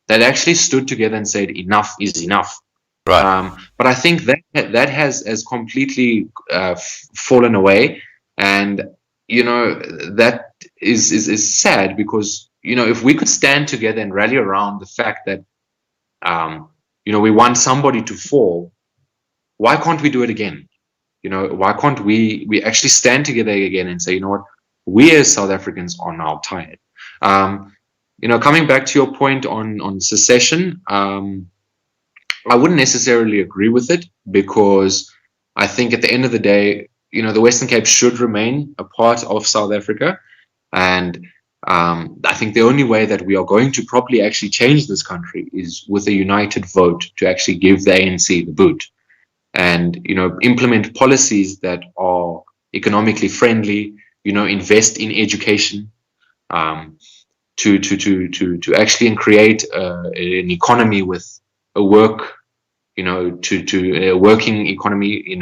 That actually stood together and said, enough is enough. Right. But I think that has completely fallen away, and that is sad, because if we could stand together and rally around the fact that, we want somebody to fall, why can't we do it again? Why can't we actually stand together again and say, you know what, we as South Africans are now tired. Coming back to your point on secession, I wouldn't necessarily agree with it, because I think at the end of the day, the Western Cape should remain a part of South Africa. And I think the only way that we are going to properly actually change this country is with a united vote to actually give the ANC the boot, and implement policies that are economically friendly, invest in education, to actually create an economy with a working economy,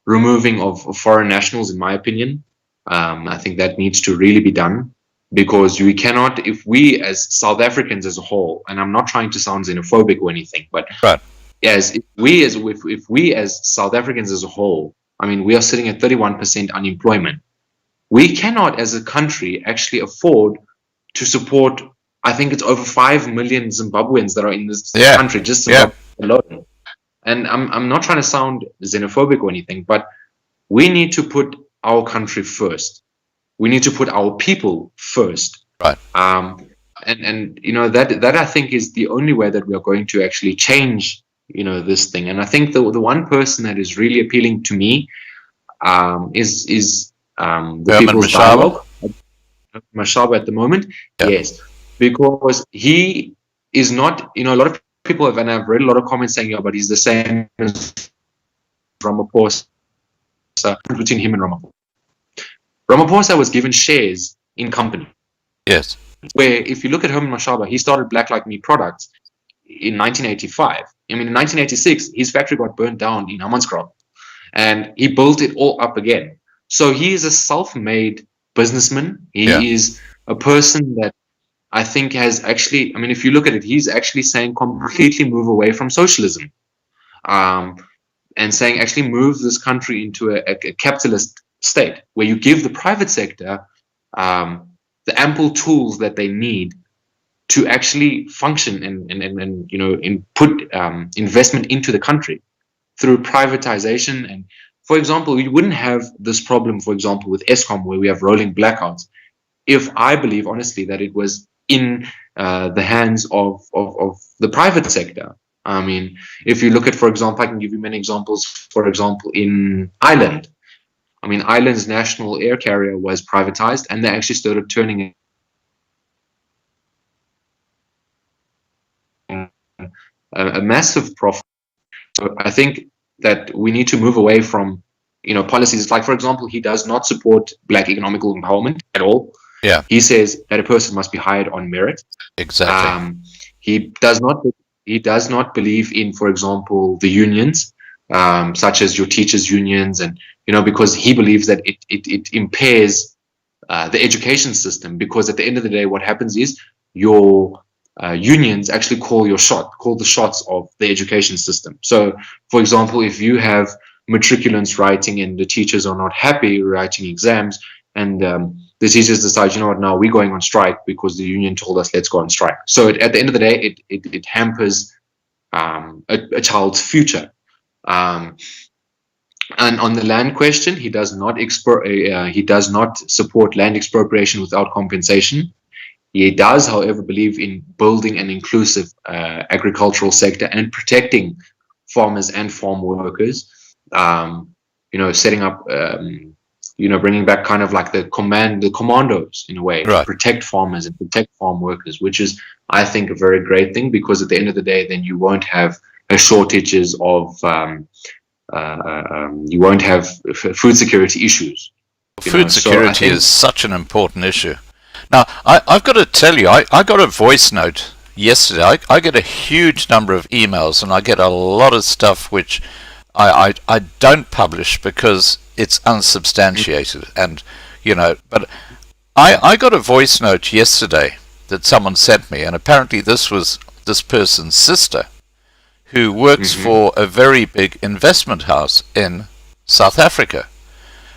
removing of foreign nationals, in my opinion. I think that needs to really be done, because we cannot, if we as South Africans as a whole, and I'm not trying to sound xenophobic or anything, but right. if we as South Africans as a whole, I mean, we are sitting at 31% unemployment. We cannot as a country actually afford to support, I think it's over 5 million Zimbabweans that are in this country, just Zimbabwe alone. And I'm not trying to sound xenophobic or anything, but we need to put our country first. We need to put our people first. Right. And that I think is the only way that we are going to actually change, this thing. And I think the one person that is really appealing to me is the People's Dialogue, Mashaba at the moment. Yep. Yes, because he is not, a lot of people have, and I've read a lot of comments saying, but he's the same as Ramaphosa, between him and Ramaphosa. Ramaphosa was given shares in company. Yes. Where if you look at Herman Mashaba, he started Black Like Me Products in 1985. I mean, in 1986, his factory got burnt down in Hammanskraal, and he built it all up again. So he is a self-made businessman. He is a person that I think has actually, I mean, if you look at it, he's actually saying completely move away from socialism, and saying actually move this country into a capitalist state where you give the private sector the ample tools that they need to actually function and put investment into the country through privatization. And for example, we wouldn't have this problem, for example, with Eskom, where we have rolling blackouts, if I believe honestly that it was in the hands of the private sector. I mean, if you look at, for example, I can give you many examples. For example, in Ireland, I mean, Ireland's national air carrier was privatized, and they actually started turning a massive profit. So I think that we need to move away from, policies like, for example, he does not support Black economical empowerment at all. Yeah. He says that a person must be hired on merit. Exactly. He does not believe in, for example, the unions, such as your teachers' unions, and because he believes that it impairs the education system. Because at the end of the day, what happens is your unions actually call the shots of the education system. So, for example, if you have matriculants writing and the teachers are not happy writing exams, and the teachers decide, now we're going on strike because the union told us let's go on strike. So at the end of the day, it hampers a child's future. And on the land question, he does not support land expropriation without compensation. He does, however, believe in building an inclusive agricultural sector and protecting farmers and farm workers. Setting up, bringing back kind of like the commandos in a way, right, to protect farmers and protect farm workers, which is, I think, a very great thing, because at the end of the day, then you won't have shortages of, you won't have food security issues. Food security is such an important issue. Now, I've got to tell you, I got a voice note yesterday. I get a huge number of emails, and I get a lot of stuff which I don't publish because it's unsubstantiated. And, but I got a voice note yesterday that someone sent me, and apparently this was this person's sister, who works for a very big investment house in South Africa.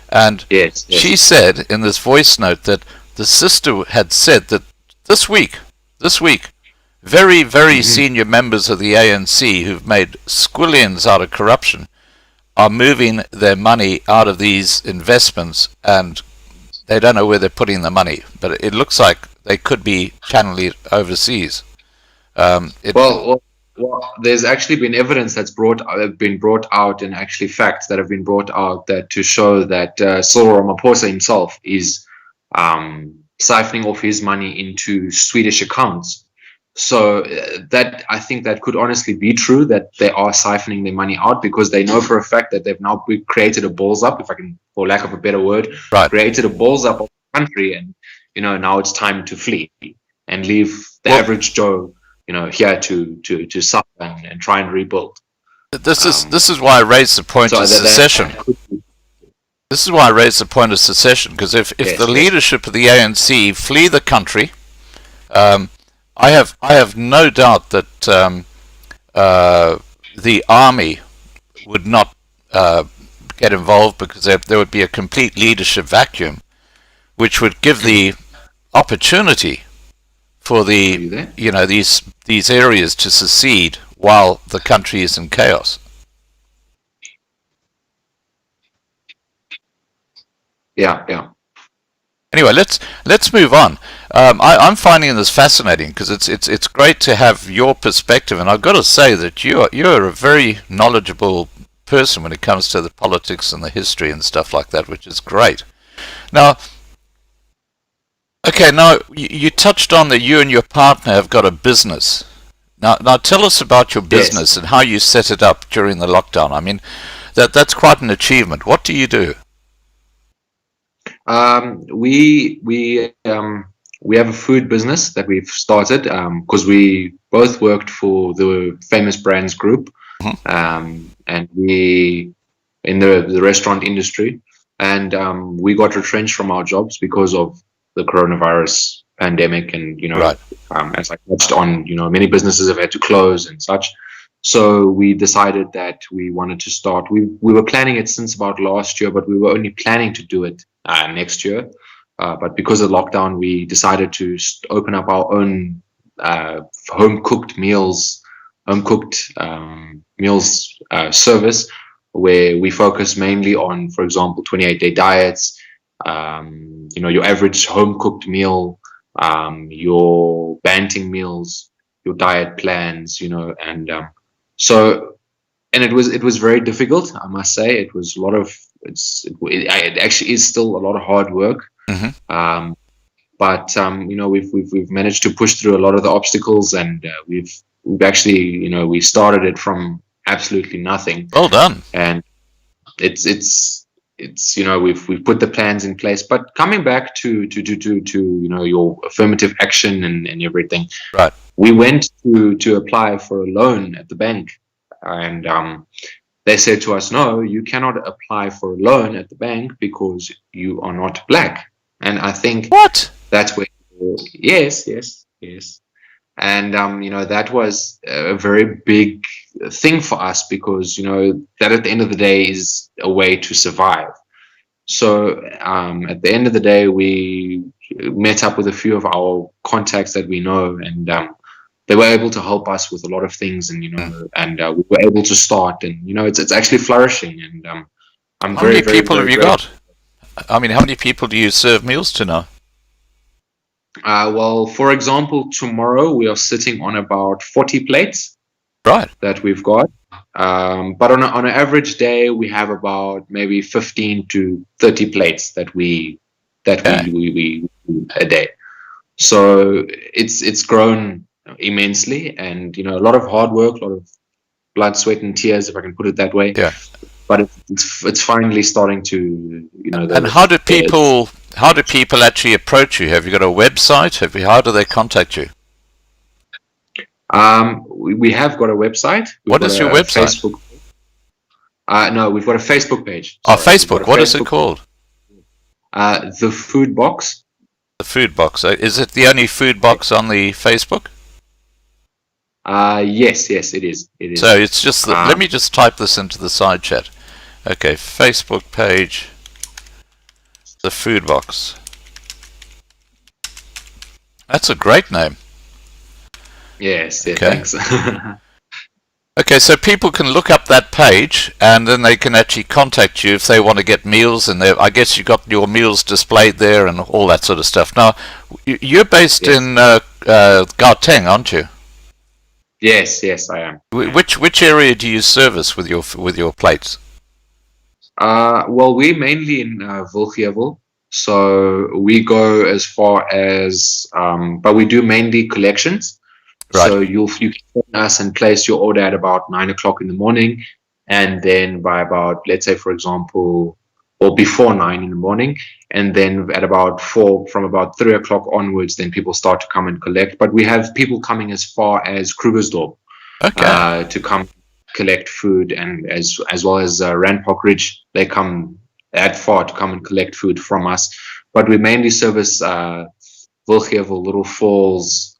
And she said in this voice note that the sister had said that this week, very, very senior members of the ANC who've made squillions out of corruption are moving their money out of these investments, and they don't know where they're putting the money. But it looks like they could be channeling it overseas. Well, there's actually been evidence that's been brought out, and actually facts that have been brought out that to show that Cyril Ramaphosa himself is siphoning off his money into Swedish accounts. So that I think that could honestly be true, that they are siphoning their money out, because they know for a fact that they've now created a balls up, if I can, for lack of a better word, created a balls up of the country, and now it's time to flee and leave the average Joe, here to suffer and try and rebuild. This is why I raised the point of secession. This is why I raised the point of secession, because if the leadership of the ANC flee the country, I have no doubt that the army would not get involved, because there would be a complete leadership vacuum, which would give the opportunity for these areas to secede while the country is in chaos. Yeah. Anyway, let's move on. I'm finding this fascinating, because it's great to have your perspective, and I've got to say that you're a very knowledgeable person when it comes to the politics and the history and stuff like that, which is great. Now, you touched on that you and your partner have got a business. Now tell us about your business and how you set it up during the lockdown. I mean, that's quite an achievement. What do you do? We have a food business that we've started because we both worked for the Famous Brands Group, and we in the restaurant industry, and we got retrenched from our jobs because of the coronavirus pandemic, and as I touched on, many businesses have had to close and such. So we decided that we wanted to start. We were planning it since about last year, but we were only planning to do it next year. But because of lockdown, we decided to open up our own home-cooked meals service, where we focus mainly on, for example, 28-day diets, your average home-cooked meal, your banting meals, your diet plans, and it was very difficult, I must say. It was a lot of it actually is still a lot of hard work. But we've managed to push through a lot of the obstacles, and we've actually we started it from absolutely nothing. Well done. And it's we've put the plans in place. But coming back to your affirmative action and everything, right? We went to apply for a loan at the bank, and they said to us, no, you cannot apply for a loan at the bank because you are not black. And I think that's where, yes. And, that was a very big thing for us, because, that at the end of the day is a way to survive. So at the end of the day, we met up with a few of our contacts that we know, and they were able to help us with a lot of things, and we were able to start, and it's actually flourishing, and I'm how very, many very, people very have you grateful. got? I mean, how many people do you serve meals to now? Well, for example, tomorrow we are sitting on about 40 plates, right, that we've got. But on an average day, we have about maybe 15 to 30 plates that we a day. So it's grown immensely, and a lot of hard work, a lot of blood, sweat, and tears, if I can put it that way. Yeah. But it's finally starting to And how do people actually approach you? Have you got a website? How do they contact you? We have got a website. What is your website? Facebook. No, we've got a Facebook page. Oh, Facebook. What is it called? The Food Box. The Food Box. Is it the only food box on the Facebook? Yes, it is. So it's just let me just type this into the side chat. Okay, Facebook page, The Food Box. That's a great name. Yes, yeah, Okay. thanks. Okay, so people can look up that page, and then they can actually contact you if they want to get meals, and I guess you got your meals displayed there and all that sort of stuff. Now, you're based Yes. in Gauteng, aren't you? Yes, yes, I am. Which area do you service with your plates? Well, we're mainly in Wilgevel, so we go as far as, but we do mainly collections. Right. So you can phone us and place your order at about 9 o'clock in the morning, and then by about, let's say, for example, or before 9 in the morning, and then at about 4, from about 3 o'clock onwards, then people start to come and collect. But we have people coming as far as Krugersdorp Okay. to come collect food, and as well as Randpark Ridge, they come that far to come and collect food from us. But we mainly service Wilgevel, Little Falls,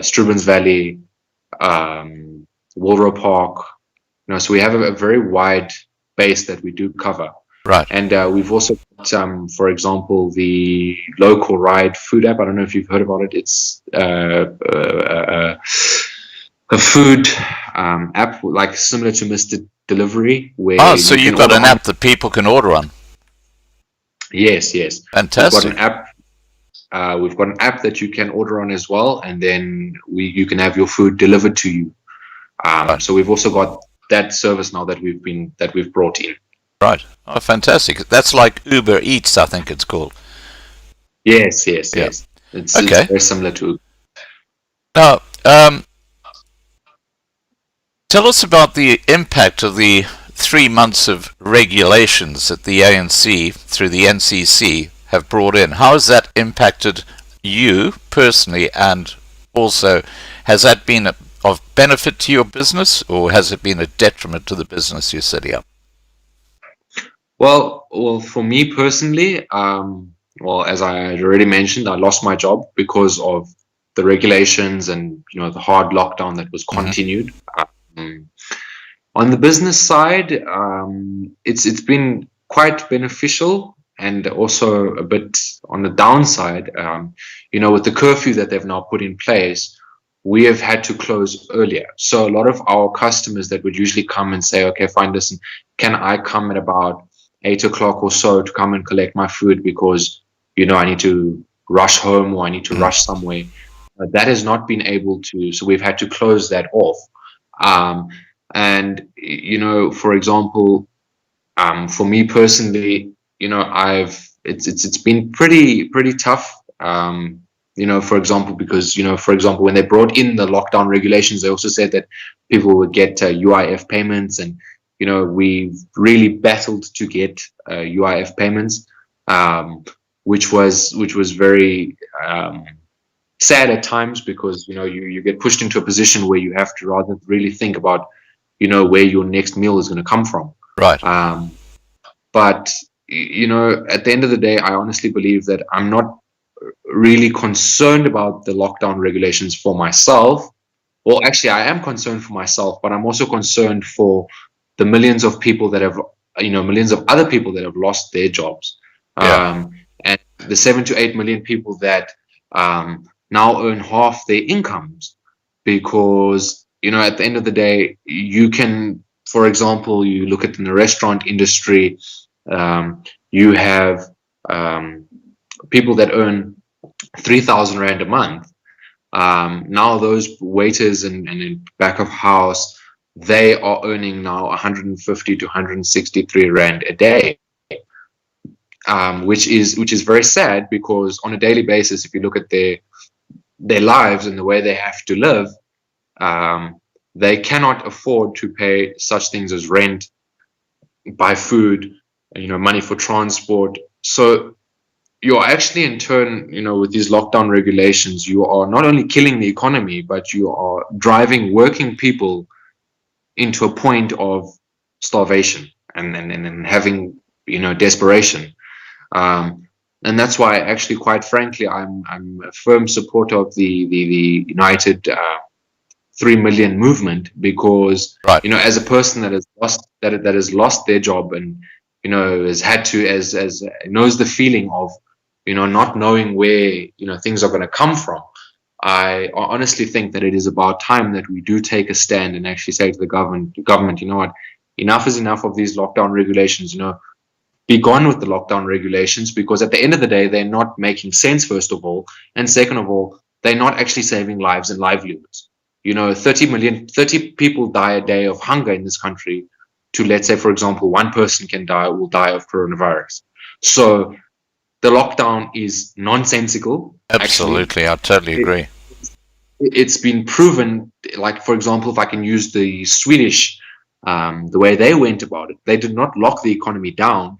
Strubens Valley, Wilrow Park. So we have a very wide base that we do cover. Right. And we've also got, for example, the local ride food app. I don't know if you've heard about it. It's a food app, like similar to Mr. Delivery, where So you you've can got an order on. app that people can order on. Yes, yes. Fantastic. We've got an app. We've got an app that you can order on as well, and then you can have your food delivered to you. Right. So we've also got that service now that we've brought in. Right. Oh, fantastic. That's like Uber Eats, I think it's called. Yes, yes, Yeah. yes. It's Okay. very similar to. Now, tell us about the impact of the 3 months of regulations that the ANC through the NCC have brought in. How has that impacted you personally, and also has that been of benefit to your business, or has it been a detriment to the business you're setting up? Well, for me personally, well, as I had already mentioned, I lost my job because of the regulations and the hard lockdown that was continued. On the business side, it's been quite beneficial, and also a bit on the downside. With the curfew that they've now put in place, we have had to close earlier. So a lot of our customers that would usually come and say, okay, fine, listen, can I come at about 8 o'clock or so to come and collect my food because, I need to rush home or I need to rush somewhere. That has not been able to, so we've had to close that off. And, for example, for me personally, it's been pretty tough. For example, because, when they brought in the lockdown regulations, they also said that people would get UIF payments, and, we've really battled to get UIF payments, which was very sad at times, because, you get pushed into a position where you have to rather really think about, where your next meal is going to come from. Right. But, at the end of the day, I honestly believe that I'm not really concerned about the lockdown regulations for myself. Well, actually, I am concerned for myself, but I'm also concerned for the millions of people that have, millions of other people that have lost their jobs. Yeah. And the 7 to 8 million people that now earn half their incomes, because, at the end of the day, you can, for example, you look at in the restaurant industry, you have people that earn 3,000 Rand a month. Now those waiters and in back of house, they are earning now 150 to 163 Rand a day, which is very sad, because on a daily basis, if you look at their lives and the way they have to live, they cannot afford to pay such things as rent, buy food, money for transport. So you're actually, in turn, with these lockdown regulations, you are not only killing the economy, but you are driving working people into a point of starvation and having, desperation. And that's why, actually, quite frankly, I'm a firm supporter of the United 3 million movement, because, Right. as a person that has lost their job, and, has had to, as knows the feeling of, not knowing where, things are going to come from. I honestly think that it is about time that we do take a stand and actually say to the government, you know what, enough is enough of these lockdown regulations. Be gone with the lockdown regulations, because at the end of the day, they're not making sense, first of all, and second of all, they're not actually saving lives and livelihoods. 30 people die a day of hunger in this country, to, let's say, for example, one person will die of coronavirus. So the lockdown is nonsensical. Absolutely, actually. I totally agree. It's been proven, like, for example, if I can use the Swedish, the way they went about it, they did not lock the economy down.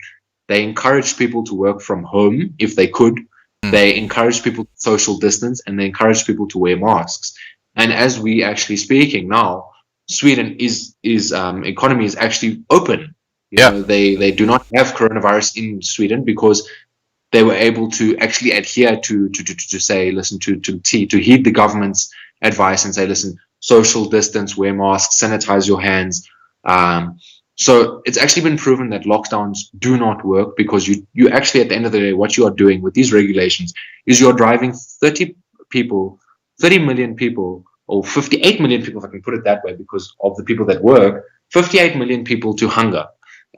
They encouraged people to work from home if they could. They encouraged people to social distance, and they encouraged people to wear masks. And as we actually speaking now, Sweden is economy is actually open. They do not have coronavirus in Sweden, because they were able to actually adhere to say, listen, to heed the government's advice and say, listen, social distance, wear masks, sanitize your hands. So it's actually been proven that lockdowns do not work, because you actually, at the end of the day, what you are doing with these regulations is you're driving 30 million people, or 58 million people, if I can put it that way, because of the people that work, 58 million people to hunger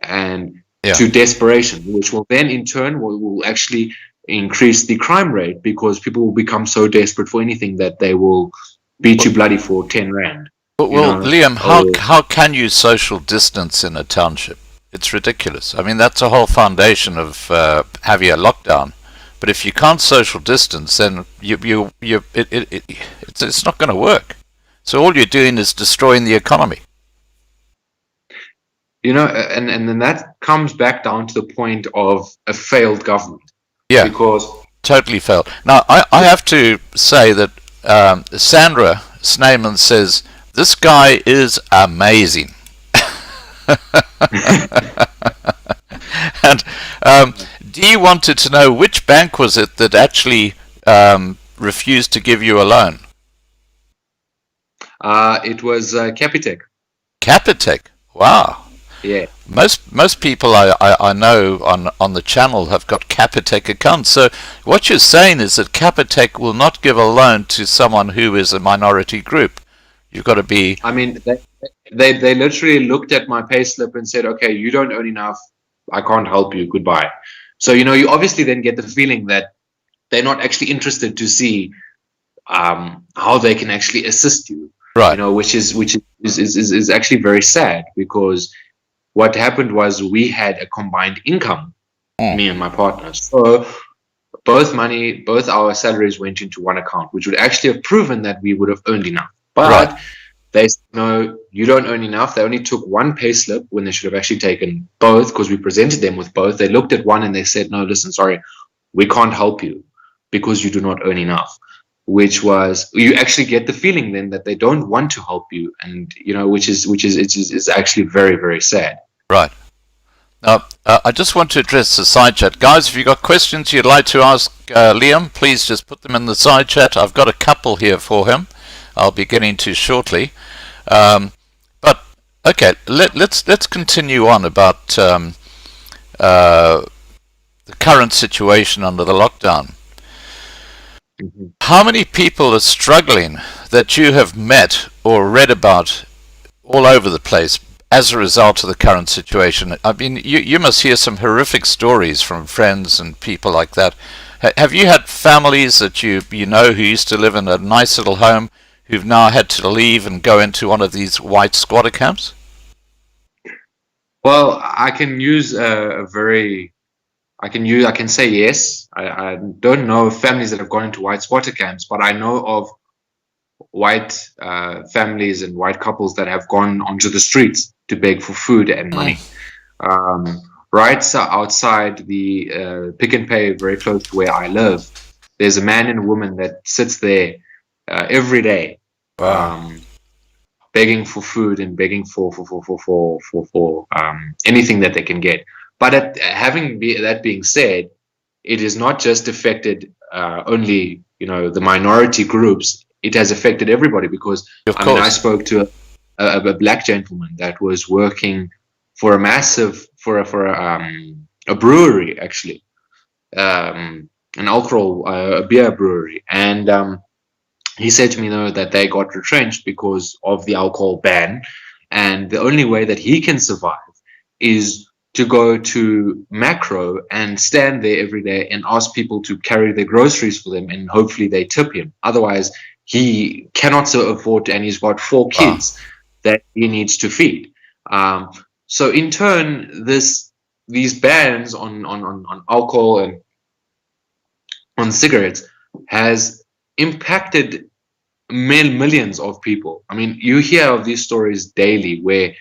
and to desperation, which will then in turn will actually increase the crime rate, because people will become so desperate for anything that they will beat you bloody for 10 rand. Well, Liam, how can you social distance in a township? It's ridiculous. I mean, that's a whole foundation of having a lockdown. But if you can't social distance, then it's not going to work. So all you're doing is destroying the economy. And then that comes back down to the point of a failed government. Yeah, because totally failed. Now, I have to say that Sandra Snyman says, this guy is amazing. And Dee wanted to know, which bank was it that actually refused to give you a loan? It was Capitec. Capitec? Wow. Yeah. Most people I know on the channel have got Capitec accounts. So what you're saying is that Capitec will not give a loan to someone who is a minority group. You've got to be... I mean, they literally looked at my payslip and said, okay, you don't earn enough, I can't help you, goodbye. So, you obviously then get the feeling that they're not actually interested to see how they can actually assist you. Right. Which is actually very sad, because what happened was we had a combined income, me and my partner. So both our salaries went into one account, which would actually have proven that we would have earned enough. But they said, no, you don't earn enough. They only took one pay slip when they should have actually taken both, because we presented them with both. They looked at one and they said, no, listen, sorry, we can't help you because you do not earn enough. Which was, you actually get the feeling then that they don't want to help you, and which is actually very, very sad. Right. Now, I just want to address the side chat, guys. If you've got questions you'd like to ask Liam, please just put them in the side chat. I've got a couple here for him. I'll be getting to shortly. But okay, let's continue on about the current situation under the lockdown. How many people are struggling that you have met or read about all over the place as a result of the current situation? I mean, you must hear some horrific stories from friends and people like that. Have you had families that you know who used to live in a nice little home who've now had to leave and go into one of these white squatter camps? Well, I can use I can say yes. I don't know of families that have gone into white squatter camps, but I know of white families and white couples that have gone onto the streets to beg for food and money. Right outside the Pick n Pay, very close to where I live, there's a man and a woman that sits there every day, begging for food and begging for anything that they can get. But that being said, it has not just affected only the minority groups. It has affected everybody, because I spoke to a black gentleman that was working for a massive a brewery, actually, an alcohol beer brewery, and he said to me, though, that they got retrenched because of the alcohol ban, and the only way that he can survive is to go to Macro and stand there every day and ask people to carry their groceries for them, and hopefully they tip him. Otherwise, he cannot so afford, and he's got 4 kids that he needs to feed. So in turn, these bans on alcohol and on cigarettes has impacted millions of people. I mean, you hear of these stories daily where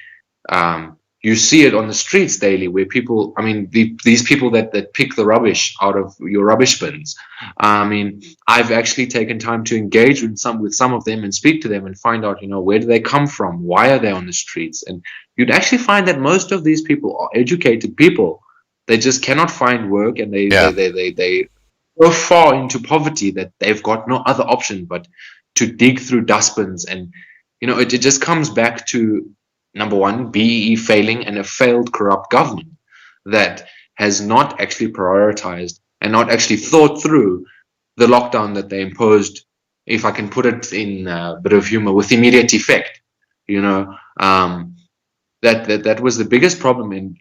you see it on the streets daily, where people, I mean, these people that pick the rubbish out of your rubbish bins. I mean, I've actually taken time to engage with some of them and speak to them and find out, where do they come from? Why are they on the streets? And you'd actually find that most of these people are educated people. They just cannot find work, and they so far into poverty that they've got no other option but to dig through dustbins. And it just comes back to, number one, BEE failing, and a failed, corrupt government that has not actually prioritized and not actually thought through the lockdown that they imposed, if I can put it in a bit of humor, with immediate effect. That was the biggest problem. And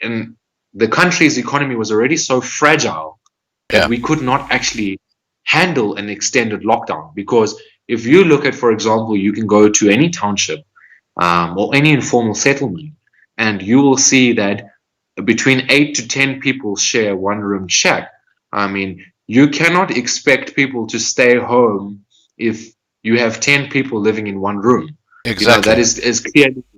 and the country's economy was already so fragile that we could not actually handle an extended lockdown. Because if you look at, for example, you can go to any township or any informal settlement, and you will see that between 8 to 10 people share one room shack. I mean, you cannot expect people to stay home if you have 10 people living in one room. Exactly.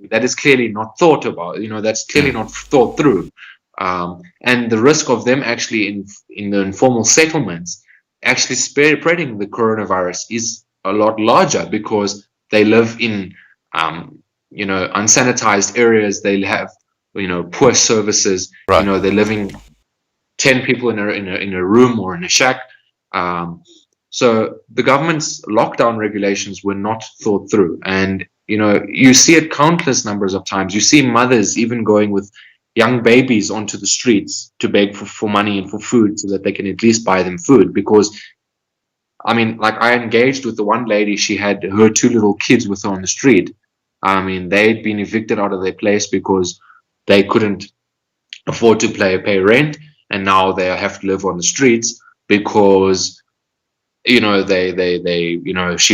That is clearly not thought about. That's clearly not thought through. And the risk of them actually in the informal settlements actually spreading the coronavirus is a lot larger, because they live in unsanitized areas. They have poor services. Right. They're living 10 people in a room or in a shack. So the government's lockdown regulations were not thought through, and you see it countless numbers of times. You see mothers even going with young babies onto the streets to beg for money and for food, so that they can at least buy them food. Because, I mean, like, I engaged with the one lady, she had her 2 little kids with her on the street. I mean, they'd been evicted out of their place because they couldn't afford to pay rent, and now they have to live on the streets because, she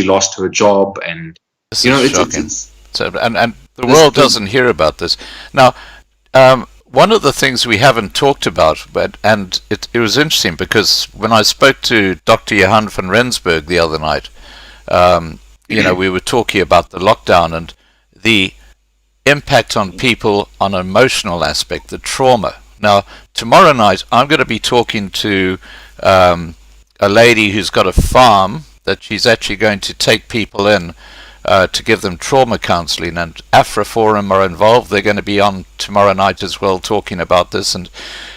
lost her job. And, This is shocking. it's So, and the world doesn't hear about this. Now, one of the things we haven't talked about, and it was interesting, because when I spoke to Dr. Johan van Rensburg the other night, we were talking about the lockdown and the impact on people on an emotional aspect, the trauma. Now, tomorrow night, I'm going to be talking to a lady who's got a farm that she's actually going to take people in to give them trauma counseling, and AfriForum are involved. They're going to be on tomorrow night as well, talking about this. And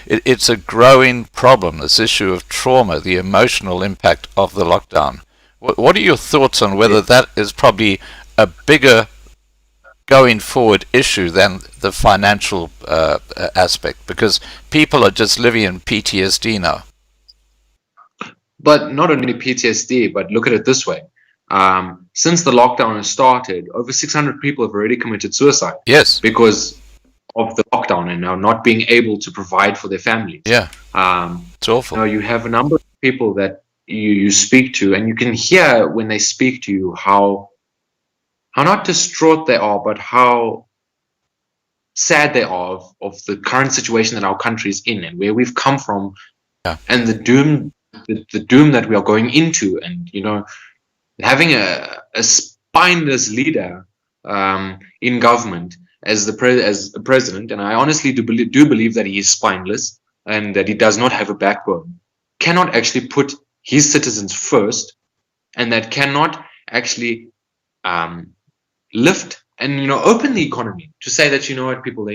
it's a growing problem, this issue of trauma, the emotional impact of the lockdown. What are your thoughts on whether that is probably a bigger going forward issue than the financial aspect, because people are just living in PTSD now? But not only PTSD, but look at it this way. Since the lockdown has started, over 600 people have already committed suicide. Yes. Because of the lockdown and now not being able to provide for their families. Yeah. It's awful. You have a number of people that you speak to, and you can hear when they speak to you how not distraught they are, but how sad they are of the current situation that our country is in and where we've come from, and the doom that we are going into. And having a spineless leader in government as the president, and I honestly do believe that he is spineless and that he does not have a backbone, cannot actually put his citizens first, and that cannot actually lift and open the economy to say that, people,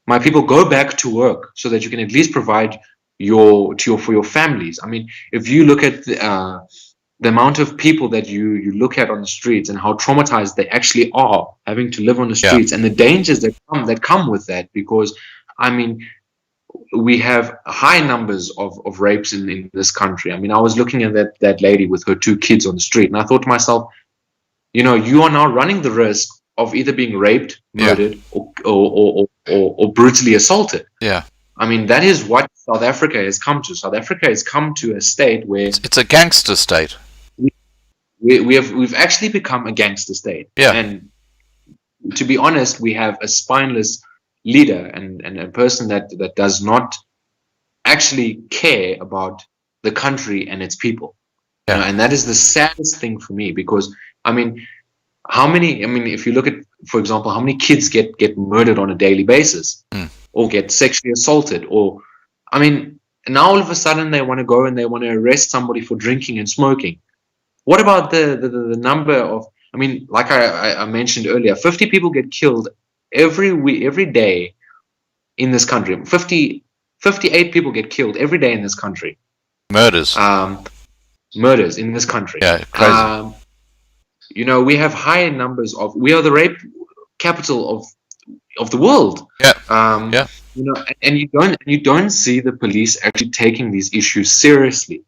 my people, go back to work so that you can at least provide for your families. I mean, if you look at the amount of people that you look at on the streets and how traumatized they actually are having to live on the streets, and the dangers that come with that, because, I mean, we have high numbers of rapes in this country. I mean, I was looking at that lady with her 2 kids on the street, and I thought to myself, you are now running the risk of either being raped, murdered, or brutally assaulted. Yeah. I mean, that is what South Africa has come to. South Africa has come to a state where it's a gangster state. We've actually become a gangster state. Yeah. And to be honest, we have a spineless leader and a person that does not actually care about the country and its people. Yeah. And that is the saddest thing for me, because I mean, if you look at, for example, how many kids get murdered on a daily basis, or get sexually assaulted, or now all of a sudden they want to go and they want to arrest somebody for drinking and smoking. What about the number of, like I mentioned earlier, 50 people get killed every day in this country. 58 people get killed every day in this country. Murders. Murders in this country. Yeah, crazy. We have high numbers we are the rape capital of the world. Yeah. Yeah. And you don't see the police actually taking these issues seriously.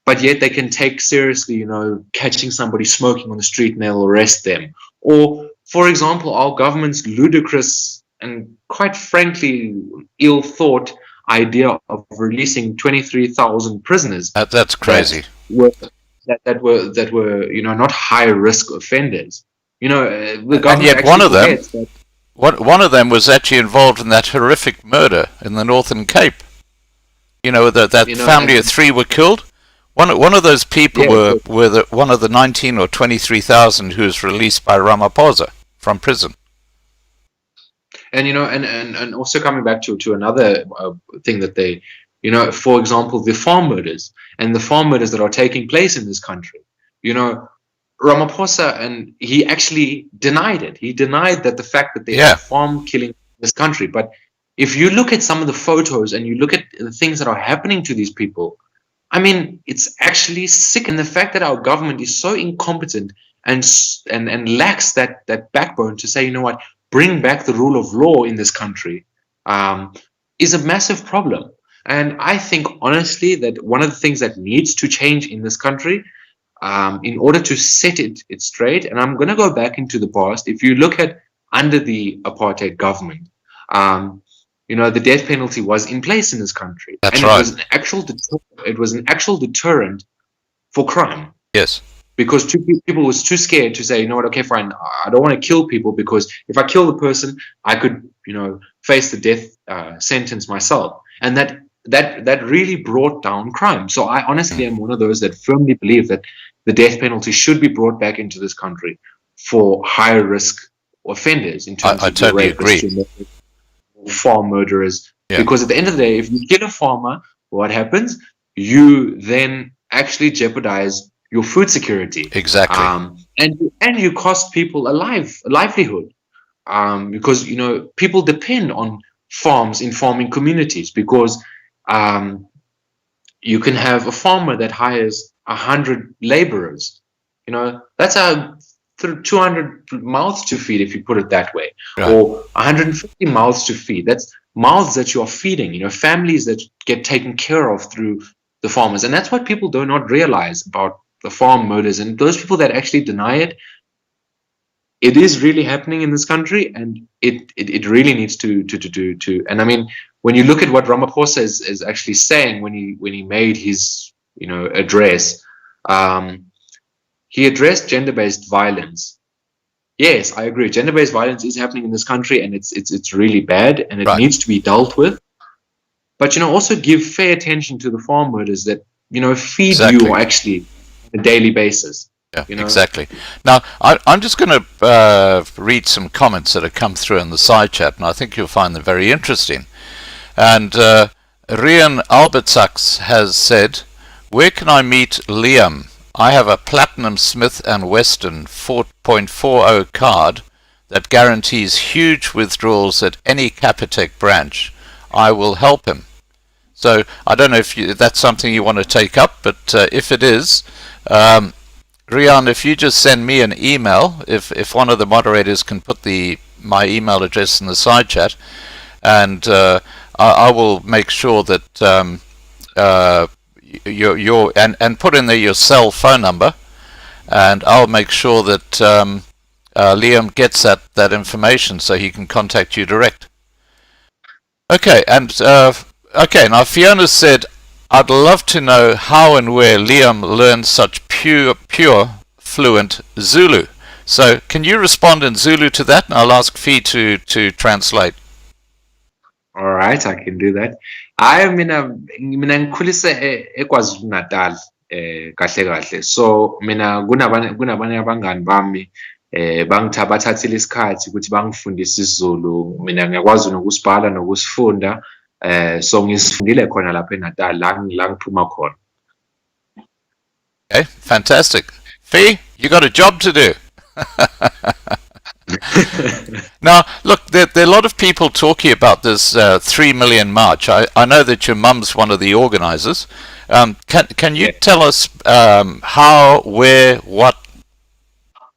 But yet they can take seriously, catching somebody smoking on the street and they'll arrest them. Or, for example, our government's ludicrous and quite frankly ill-thought idea of releasing 23,000 prisoners. That's crazy. That were not high-risk offenders. The government, and yet one of them was actually involved in that horrific murder in the Northern Cape. That family of 3 were killed. One of those people were one of the 19 or 23,000 who was released by Ramaphosa from prison. And and also coming back to another thing that they, for example, the farm murders and the farm murders that are taking place in this country. Ramaphosa, and he actually denied it. He denied that the fact that there are farm killing in this country. But if you look at some of the photos and you look at the things that are happening to these people, it's actually sick. And the fact that our government is so incompetent and lacks that backbone to say, bring back the rule of law in this country, is a massive problem. And I think, honestly, that one of the things that needs to change in this country, in order to set it straight, and I'm going to go back into the past. If you look at under the apartheid government, the death penalty was in place in this country. That's right. It was an actual deterrent for crime. Yes. Because people was too scared to say, okay, fine, I don't want to kill people, because if I kill the person, I could, face the death sentence myself. And that really brought down crime. So I honestly am one of those that firmly believe that the death penalty should be brought back into this country for higher risk offenders in terms of totally agree. Farm murderers. Because at the end of the day, if you kill a farmer, what happens? You then actually jeopardize your food security. Exactly. And you cost people a livelihood. Because people depend on farms in farming communities, because you can have a farmer that hires 100 laborers. That's 200 mouths to feed, if you put it that way, right. Or 150 mouths to feed. That's mouths that you are feeding, families that get taken care of through the farmers. And that's what people do not realize about the farm murders. And those people that actually deny it, it is really happening in this country, and it really needs to. And when you look at what Ramaphosa is actually saying when he made his address, he addressed gender-based violence. Yes, I agree. Gender-based violence is happening in this country, and it's really bad, and it needs to be dealt with. But also give fair attention to the farm murders that feed you actually on a daily basis. Yeah, exactly. Now, I'm just going to read some comments that have come through in the side chat, and I think you'll find them very interesting. And Rian Albertsax has said, "Where can I meet Liam? I have a Platinum Smith & Wesson 4.40 card that guarantees huge withdrawals at any Capitec branch. I will help him." So I don't know if that's something you want to take up, but if it is, Rian, if you just send me an email, if one of the moderators can put my email address in the side chat, and I will make sure that your and put in there your cell phone number, and I'll make sure that Liam gets that information so he can contact you direct. Okay, and okay. Now Fiona said, "I'd love to know how and where Liam learned such pure, fluent Zulu." So, can you respond in Zulu to that? And I'll ask Fee to translate. All right, I can do that. Mina ngikhulise eKwaZulu Natal kahle kahle. So mina kunabanye abangani bami bathathile isikhathi ukuthi bangifundise isiZulu. Mina ngiyakwazi nokusibhala nokusifunda. So ngisifundile khona lapha eNatal la ngiphuma khona. Okay, fantastic. Fee, you got a job to do. Now, look, there are a lot of people talking about this 3 million march. I know that your mum's one of the organizers. Can you tell us how, where, what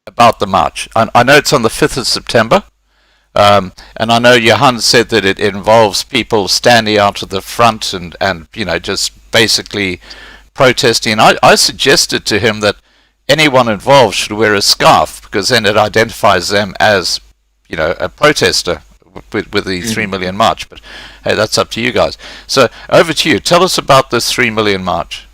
about the march? I know it's on the 5th of September. And I know Johan said that it involves people standing out at the front and just basically protesting. I suggested to him that anyone involved should wear a scarf, because then it identifies them as, a protester with the 3 million march. But hey, that's up to you guys. So over to you. Tell us about this 3 million march.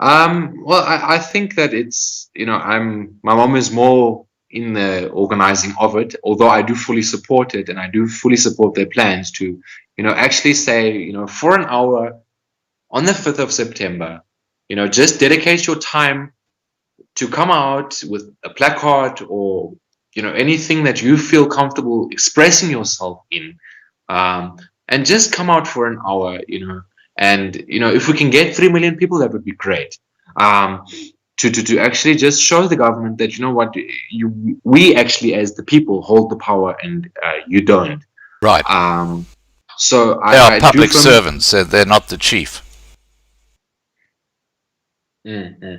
Well, I think that it's, my mom is more in the organizing of it, although I do fully support it, and I do fully support their plans to, actually say, for an hour on the 5th of September, just dedicate your time to come out with a placard or anything that you feel comfortable expressing yourself in, and just come out for an hour, and if we can get 3 million people, that would be great. To actually just show the government that we actually as the people hold the power and you don't. Right. So they are public servants. They're not the chief. Mm-hmm.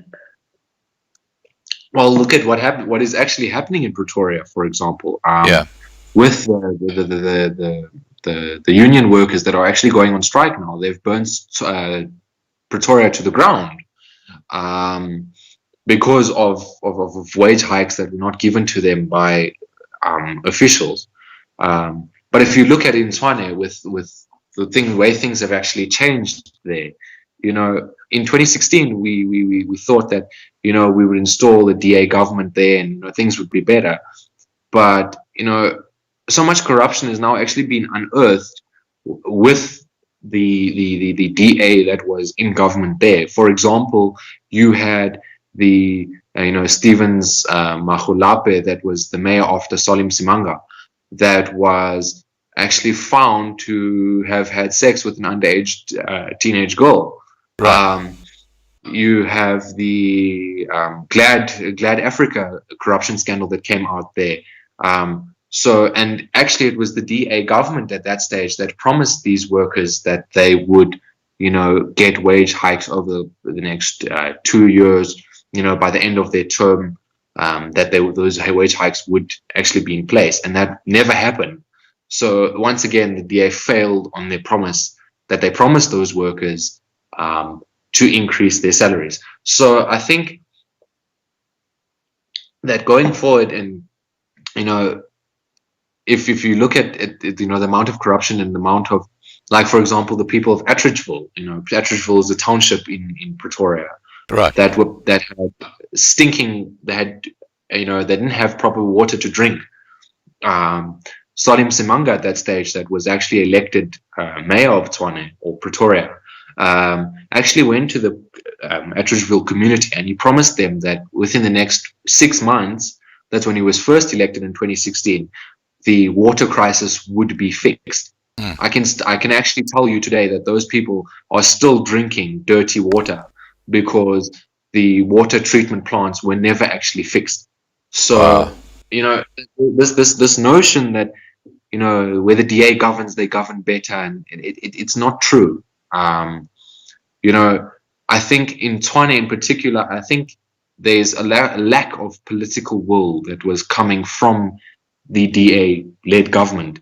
Well, look at what is actually happening in Pretoria, for example. With the union workers that are actually going on strike now. They've burned Pretoria to the ground because of wage hikes that were not given to them by officials. But if you look at in Tshwane, with the way things have actually changed there, in 2016 we thought that we would install a DA government there and things would be better, but so much corruption has now actually been unearthed with the DA that was in government there. For example, you had the Stevens Mahulape, that was the mayor after Salim Simanga, that was actually found to have had sex with an underage teenage girl. Right. You have the Glad Africa corruption scandal that came out there. And actually it was the DA government at that stage that promised these workers that they would, get wage hikes over the next 2 years, by the end of their term, that those wage hikes would actually be in place. And that never happened. So once again, the DA failed on their promise that they promised those workers to increase their salaries. So I think that going forward, and if you look at the amount of corruption and the amount of, like, for example, the people of Attridgeville, Attridgeville is a township in Pretoria, right, that had stinking, they didn't have proper water to drink. Salim Simanga at that stage, that was actually elected mayor of Tshwane or Pretoria, actually went to the Attridgeville community and he promised them that within the next 6 months, that's when he was first elected in 2016, the water crisis would be fixed. I can actually tell you today that those people are still drinking dirty water because the water treatment plants were never actually fixed. So, this notion that, where the DA governs, they govern better, and it's not true. I think in Tshwane in particular, I think there's a lack of political will that was coming from the DA-led government.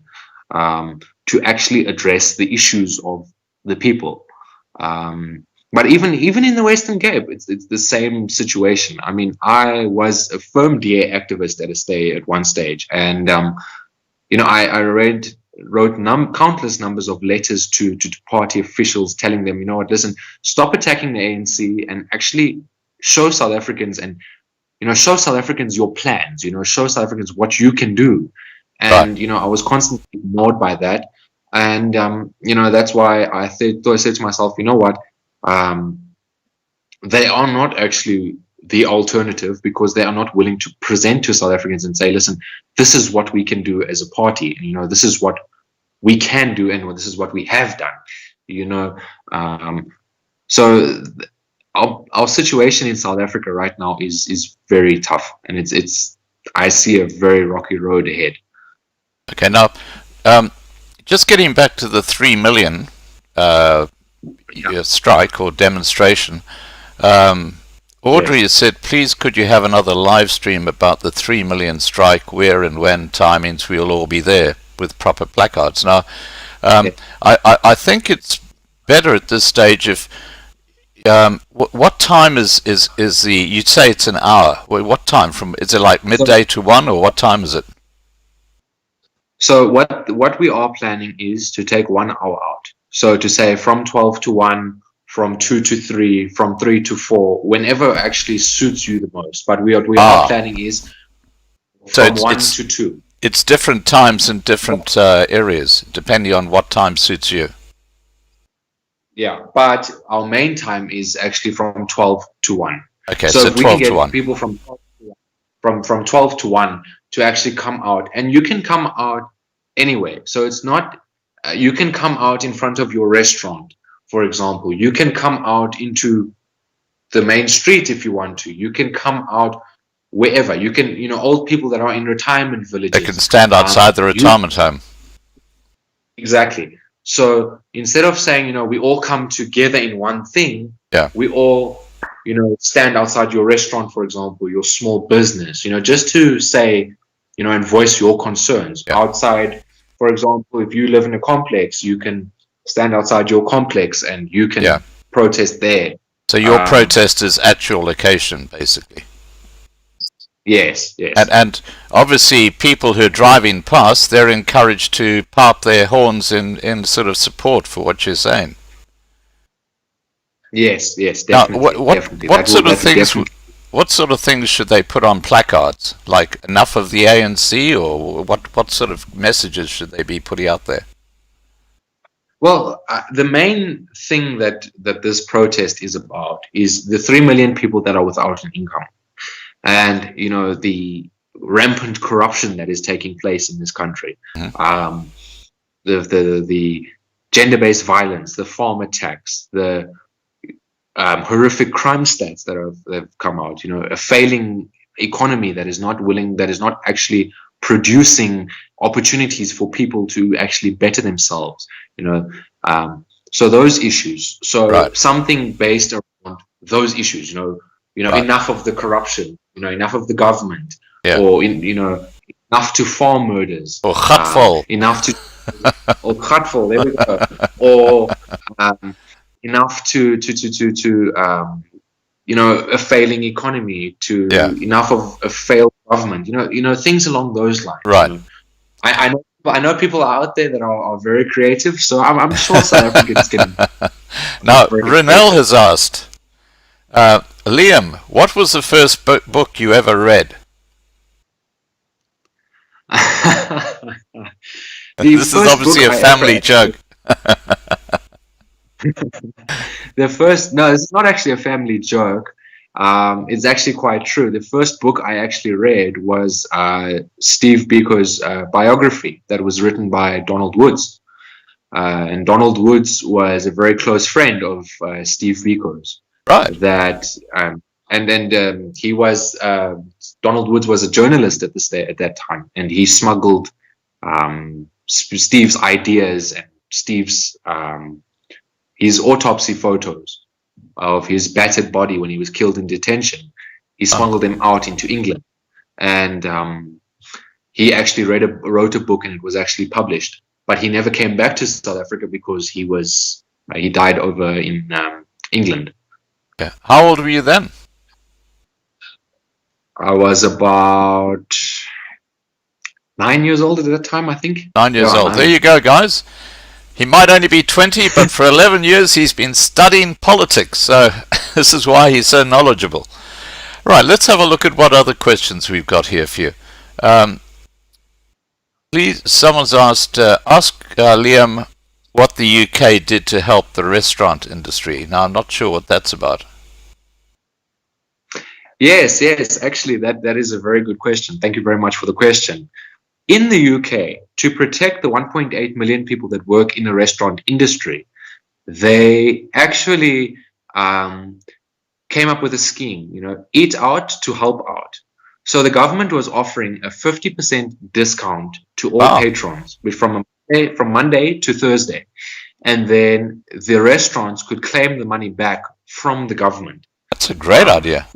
to actually address the issues of the people. But even in the Western Cape, it's the same situation. I mean, I was a firm DA activist at one stage, and I wrote countless numbers of letters to party officials telling them, listen, stop attacking the ANC and actually show South Africans your plans, show South Africans what you can do. And, I was constantly ignored by that. And, that's why I said to myself, you know what, they are not actually the alternative, because they are not willing to present to South Africans and say, listen, this is what we can do as a party. This is what we can do, and this is what we have done. So our situation in South Africa right now is very tough, and I see a very rocky road ahead. Okay, now just getting back to the 3 million strike or demonstration. Audrey has said, please could you have another live stream about the 3 million strike, where and when, timings, we'll all be there with proper placards. Now, I think it's better at this stage if, what time is the, you'd say it's an hour. What time? Is it like midday to 1, or what time is it? So what we are planning is to take 1 hour out. So to say from 12 to 1, from 2 to 3, from 3 to 4, whenever actually suits you the most. But what we are planning is from 1 to 2. It's different times in different areas, depending on what time suits you. Yeah, but our main time is actually from 12 to 1. Okay, so so if we 12 can to 1. get people from 12 to 1 to actually come out, and you can come out anyway. So it's not, you can come out in front of your restaurant, for example. You can come out into the main street if you want to. You can come out wherever. You can, old people that are in retirement villages. They can stand outside the retirement home. Exactly. So instead of saying, we all come together in one thing, we all, stand outside your restaurant, for example, your small business, just to say, and voice your concerns. Outside, for example, if you live in a complex, you can stand outside your complex and you can protest there. So your protest is at your location, basically. Yes. And obviously people who are driving past, they're encouraged to pop their horns in sort of support for what you're saying. Yes, definitely. Now, what sort of things should they put on placards? Like enough of the ANC, or what sort of messages should they be putting out there? Well, the main thing that this protest is about is the 3 million people that are without an income. And, the rampant corruption that is taking place in this country. Mm-hmm. The gender-based violence, the farm attacks, the horrific crime stats that have come out, a failing economy that is not actually producing opportunities for people to actually better themselves, so those issues. So something based around those issues, enough of the corruption, enough of the government, or enough to farm murders, or gatvol, enough to or gatvol, there we go, or enough to a failing economy, to enough of a failed government, things along those lines. Right. I know people out there that are very creative, so I'm sure South Africans can. Now, Renelle has asked, Liam, what was the first book you ever read? This is obviously a family joke. No, it's not actually a family joke. It's actually quite true. The first book I actually read was Steve Biko's biography that was written by Donald Woods. And Donald Woods was a very close friend of Steve Biko's. Right. He was Donald Woods was a journalist at that time, and he smuggled Steve's ideas and Steve's his autopsy photos of his battered body when he was killed in detention. He smuggled them out into England, and he actually wrote a book, and it was actually published. but he never came back to South Africa because he died over in England. Okay. How old were you then? I was about 9 years old at that time, I think. 9 years Yeah, old. 9. There you go, guys. He might only be 20, but for 11 years he's been studying politics. So this is why he's so knowledgeable. Right, let's have a look at what other questions we've got here for you. Please, someone's asked, ask Liam what the UK did to help the restaurant industry. Now, I'm not sure what that's about. Yes, actually, that is a very good question. Thank you very much for the question. In the UK, to protect the 1.8 million people that work in the restaurant industry, they actually came up with a scheme, eat out to help out. So the government was offering a 50% discount to all patrons from Monday to Thursday. And then the restaurants could claim the money back from the government. That's a great idea.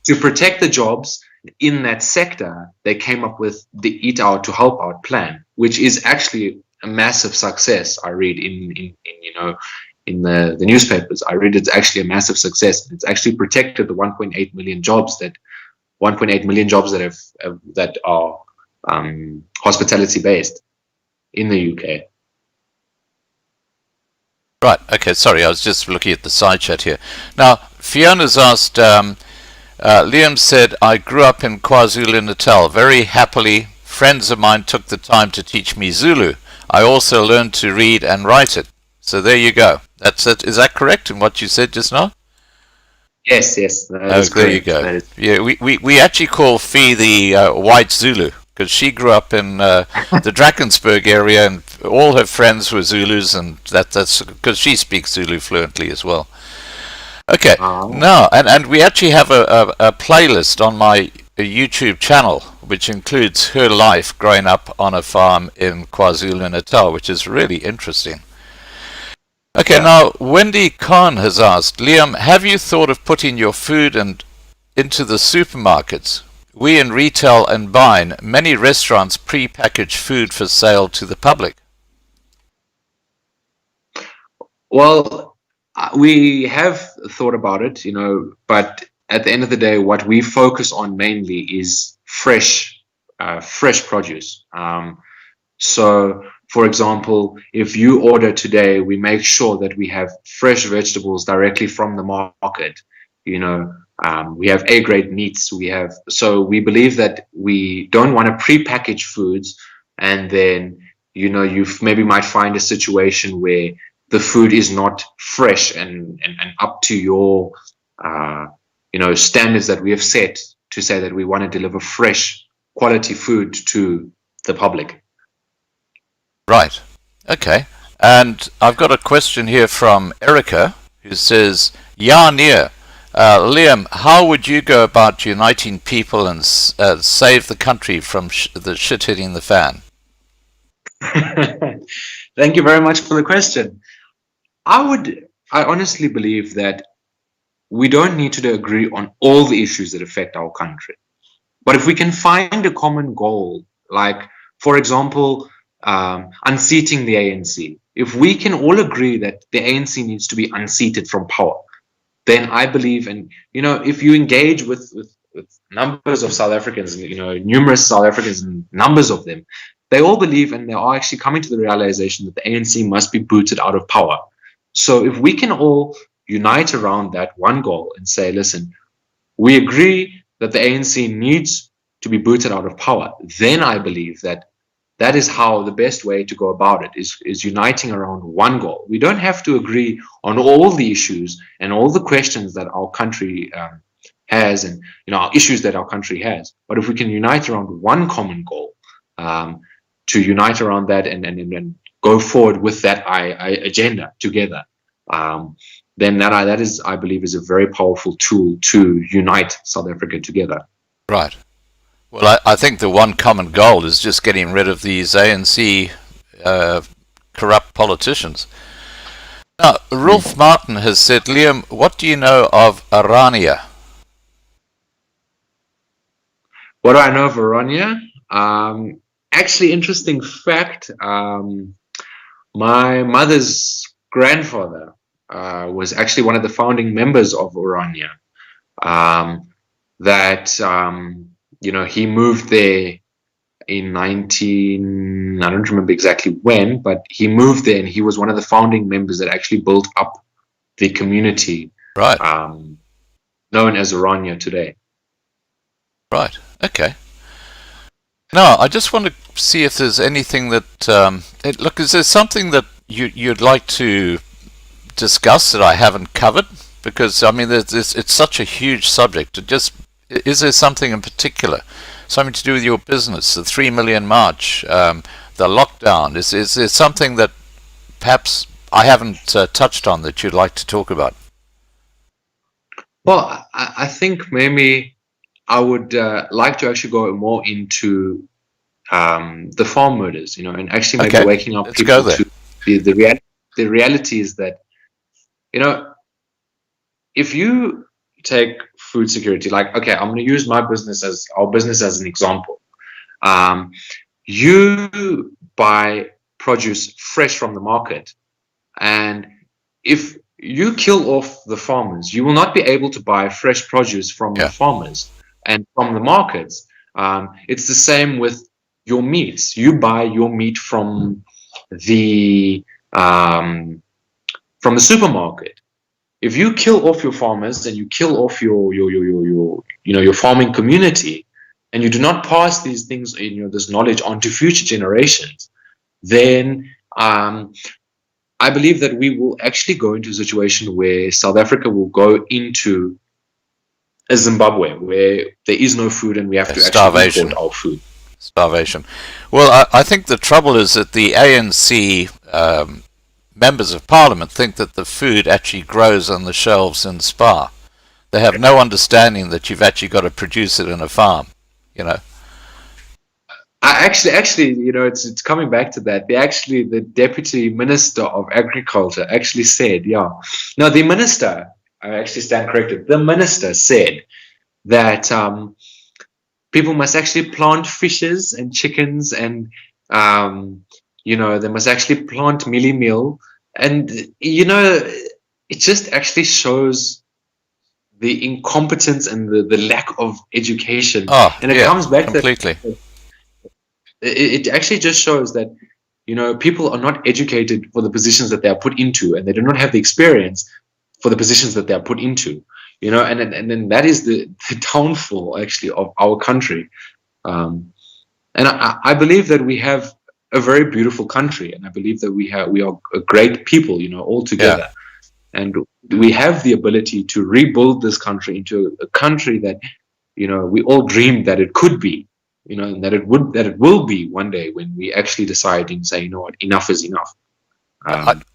To protect the jobs in that sector, they came up with the Eat Out to Help Out plan, which is actually a massive success. I read in the newspapers. I read it's actually a massive success. It's actually protected the 1.8 million jobs that are hospitality based in the UK. Right. Okay. Sorry, I was just looking at the side chat here. Now, Fiona's asked. Liam said, I grew up in KwaZulu-Natal. Very happily, friends of mine took the time to teach me Zulu. I also learned to read and write it. So there you go. That's it. Is that correct in what you said just now? Yes. That is there you go. Yeah, we actually call Fee the white Zulu because she grew up in the Drakensberg area and all her friends were Zulus, and that's because she speaks Zulu fluently as well. Okay, now, and we actually have a playlist on my YouTube channel, which includes her life growing up on a farm in KwaZulu-Natal, which is really interesting. Okay, now, Wendy Khan has asked, Liam, have you thought of putting your food into the supermarkets? We in retail and buying, many restaurants pre-package food for sale to the public. Well, we have thought about it, but at the end of the day, what we focus on mainly is fresh produce. So, for example, if you order today, we make sure that we have fresh vegetables directly from the market. We have A-grade meats. So we believe that we don't want to pre-package foods, and then you maybe might find a situation where the food is not fresh and up to your standards that we have set to say that we want to deliver fresh quality food to the public. Right. Okay. And I've got a question here from Erica who says, Liam, how would you go about uniting people and save the country from the shit hitting the fan? Thank you very much for the question. I honestly believe that we don't need to agree on all the issues that affect our country. But if we can find a common goal, like, for example, unseating the ANC, if we can all agree that the ANC needs to be unseated from power, then I believe, and if you engage with numbers of South Africans, numerous South Africans, and numbers of them, they all believe and they are actually coming to the realization that the ANC must be booted out of power. So if we can all unite around that one goal and say, listen, we agree that the ANC needs to be booted out of power, then I believe that is how the best way to go about it is uniting around one goal. We don't have to agree on all the issues and all the questions that our country has, and our issues that our country has. But if we can unite around one common goal, to unite around that and go forward with that agenda together, then that is, I believe, is a very powerful tool to unite South Africa together. Right. Well, I think the one common goal is just getting rid of these ANC corrupt politicians. Now, Rolf Martin has said, Liam, what do you know of Arania? What do I know of Arania? actually interesting fact. My mother's grandfather was actually one of the founding members of Orania. He moved there in I don't remember exactly when, but he moved there and he was one of the founding members that actually built up the community, Right. known as Orania today. Right. Okay. No, I just want to see if there's anything that look. Is there something that you'd like to discuss that I haven't covered? Because I mean, it's such a huge subject. Is there something in particular, something to do with your business, the 3 million march, the lockdown? Is there something that perhaps I haven't touched on that you'd like to talk about? Well, I think maybe I would like to actually go more into the farm murders, and actually maybe Okay, waking up let's people go there. to the reality is that, if you take food security, like, okay, I'm going to use our business as an example. You buy produce fresh from the market, and if you kill off the farmers, you will not be able to buy fresh produce from the farmers and from the markets. It's the same with your meats. You buy your meat from the supermarket. If you kill off your farmers and you kill off your farming community, and you do not pass these things, this knowledge onto future generations, then I believe that we will actually go into a situation where South Africa will go into a Zimbabwe, where there is no food and we have to actually import our food. Starvation. Well, I think the trouble is that the ANC members of parliament think that the food actually grows on the shelves in Spa. They have no understanding that you've actually got to produce it in a farm, Actually, it's coming back to that. The deputy minister of agriculture actually said, the minister, I actually stand corrected. The minister said that people must actually plant fishes and chickens, and they must actually plant mealie meal, and it just actually shows the incompetence and the lack of education. And it comes back completely. It actually just shows that people are not educated for the positions that they are put into, and they do not have the experience for the positions that they are put into. And then that is the downfall actually of our country. And I believe that we have a very beautiful country, and I believe that we are a great people, all together. And we have the ability to rebuild this country into a country that we all dreamed that it could be. And that it will be one day when we actually decide and say, what, enough is enough.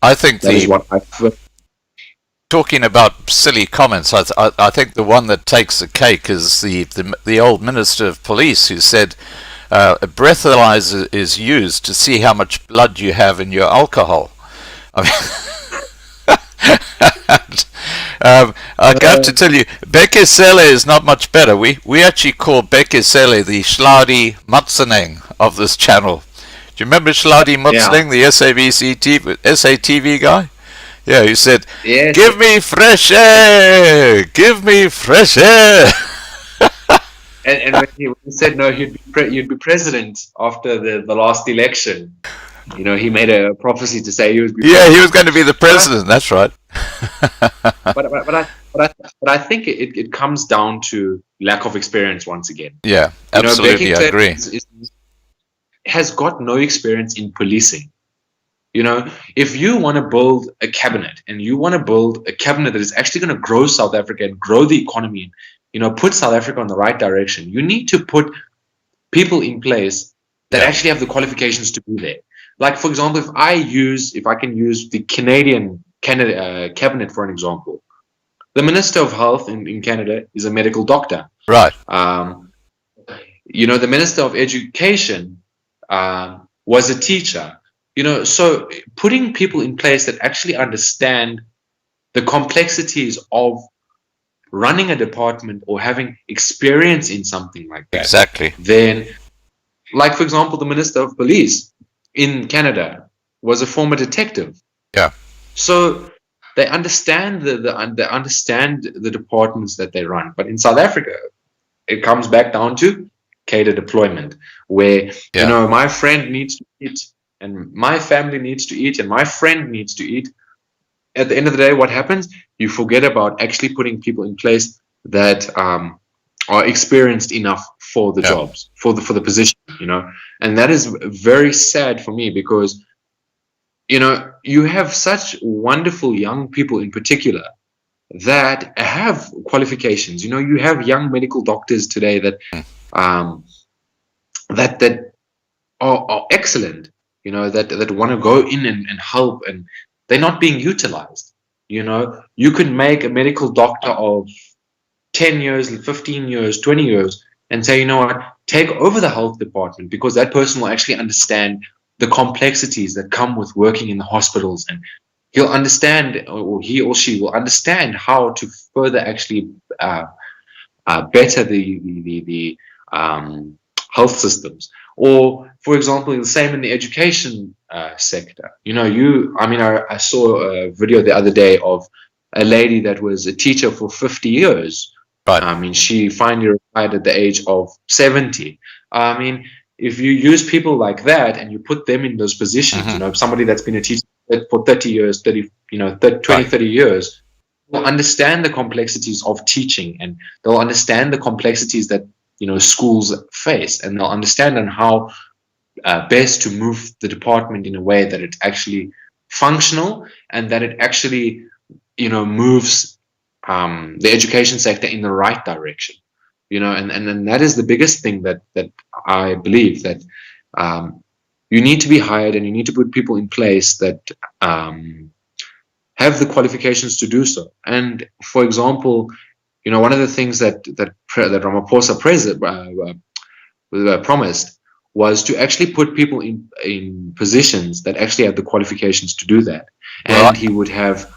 I think that is what talking about silly comments, I think the one that takes the cake is the old Minister of Police who said a breathalyzer is used to see how much blood you have in your alcohol. I have to tell you, Bekesele is not much better. We actually call Bekesele the Shlaudi Matseneng of this channel. Do you remember Shlaudi Matseneng, the SATV guy? Yeah, he said, "Give me fresh air! Give me fresh air!" and when he said no, you'd be president after the last election. He made a prophecy to say he was. He was going to be the president. That's right. but I think it comes down to lack of experience once again. Yeah, absolutely, I agree. Has got no experience in policing. If you want to build a cabinet, and you want to build a cabinet that is actually going to grow South Africa and grow the economy, put South Africa in the right direction, you need to put people in place that actually have the qualifications to be there. Like, for example, if I can use the Canadian cabinet for an example, the Minister of Health in Canada is a medical doctor. Right. The Minister of Education was a teacher. So putting people in place that actually understand the complexities of running a department or having experience in something like that. Exactly. Then like for example, the Minister of Police in Canada was a former detective. Yeah. So they understand they understand the departments that they run. But in South Africa, it comes back down to cadre deployment, where my friend needs to eat, and my family needs to eat, and my friend needs to eat. At the end of the day, what happens? You forget about actually putting people in place that are experienced enough for the jobs, for the position, and that is very sad for me, because you have such wonderful young people in particular that have qualifications. You have young medical doctors today that that are excellent, that want to go in and help, and they're not being utilized. You could make a medical doctor of 10 years, 15 years, 20 years, and say, take over the health department, because that person will actually understand the complexities that come with working in the hospitals, and he'll understand, or he or she will understand how to further actually better the health systems. Or, for example, the same in the education sector. I saw a video the other day of a lady that was a teacher for 50 years. Right. She finally retired at the age of 70. If you use people like that and you put them in those positions, somebody that's been a teacher for 30 years, 30 years, will understand the complexities of teaching, and they'll understand the complexities that schools face, and they'll understand on how best to move the department in a way that it's actually functional, and that it actually moves the education sector in the right direction. And that is the biggest thing that I believe, that you need to be hired, and you need to put people in place that have the qualifications to do so. And for example, one of the things that Ramaphosa promised was to actually put people in positions that actually have the qualifications to do that. And he would have,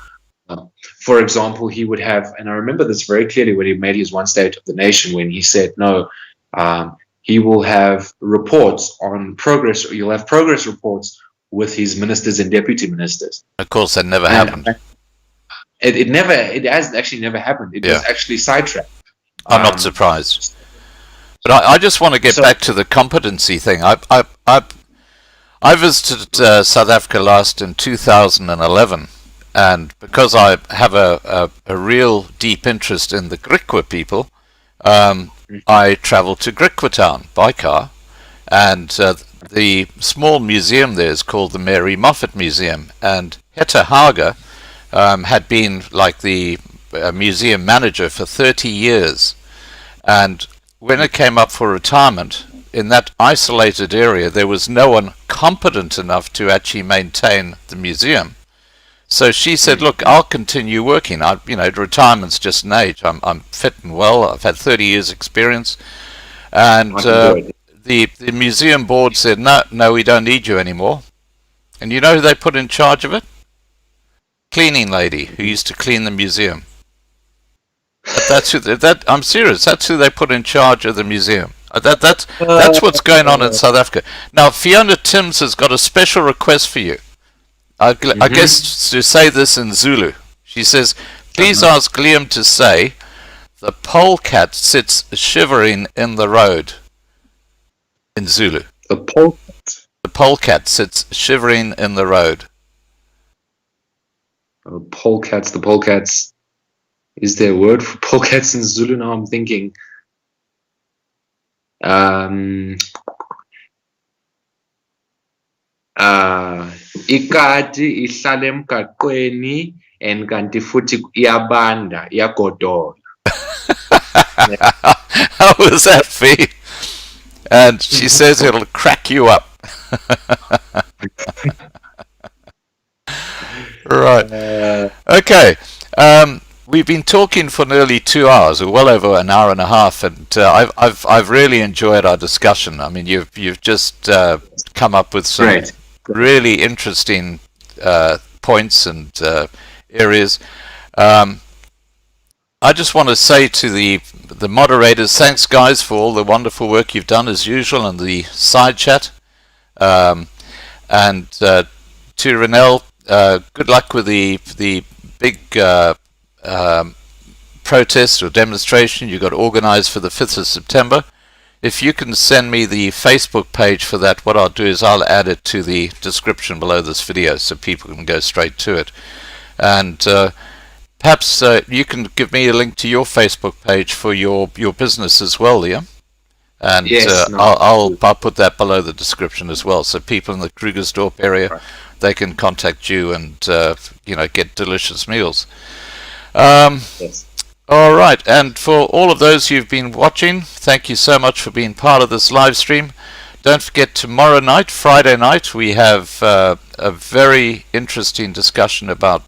for example, and I remember this very clearly when he made his One State of the Nation, when he said, no, he will have reports on progress, or you'll have progress reports with his ministers and deputy ministers. Of course, that never happened. It has actually never happened. It was actually sidetracked. I'm not surprised. But I just want to get back to the competency thing. I visited South Africa last in 2011, and because I have a real deep interest in the Griqua people, I travelled to Griqua town by car, and the small museum there is called the Mary Moffat Museum, and Hetta Hager had been like the museum manager for 30 years, and when it came up for retirement, in that isolated area there was no one competent enough to actually maintain the museum. So she said, look, I'll continue working. Retirement's just an age. I'm fit and well. I've had 30 years experience. And the museum board said, no, we don't need you anymore. And you know who they put in charge of it? Cleaning lady who used to clean the museum. But I'm serious. That's who they put in charge of the museum. That's what's going on in South Africa. Now, Fiona Timms has got a special request for you. I guess to say this in Zulu. She says, please ask Liam to say, the polecat sits shivering in the road. In Zulu. The polecat? The polecat sits shivering in the road. The polecats. Is there a word for polecats in Zulu? Now I'm thinking. Ikati ihlala emgaqweni and kanti futhi iyabanda iyagodola. How was that, Fee? And she says it'll crack you up. Right. Okay. We've been talking for nearly 2 hours, or well over an hour and a half, and I've really enjoyed our discussion. I mean, you've just come up with some really interesting points and areas. I just want to say to the moderators, thanks guys for all the wonderful work you've done as usual on the side chat. And to Renelle, good luck with the big protest or demonstration you got organized for the 5th of September. If you can send me the Facebook page for that, what I'll do is I'll add it to the description below this video so people can go straight to it. And perhaps you can give me a link to your Facebook page for your business as well, Liam. And yes, I'll put that below the description as well, so people in the Krugersdorp area, they can contact you and get delicious meals. Yes. All right, and for all of those who've been watching, thank you so much for being part of this live stream. Don't forget, tomorrow night, Friday night, we have a very interesting discussion about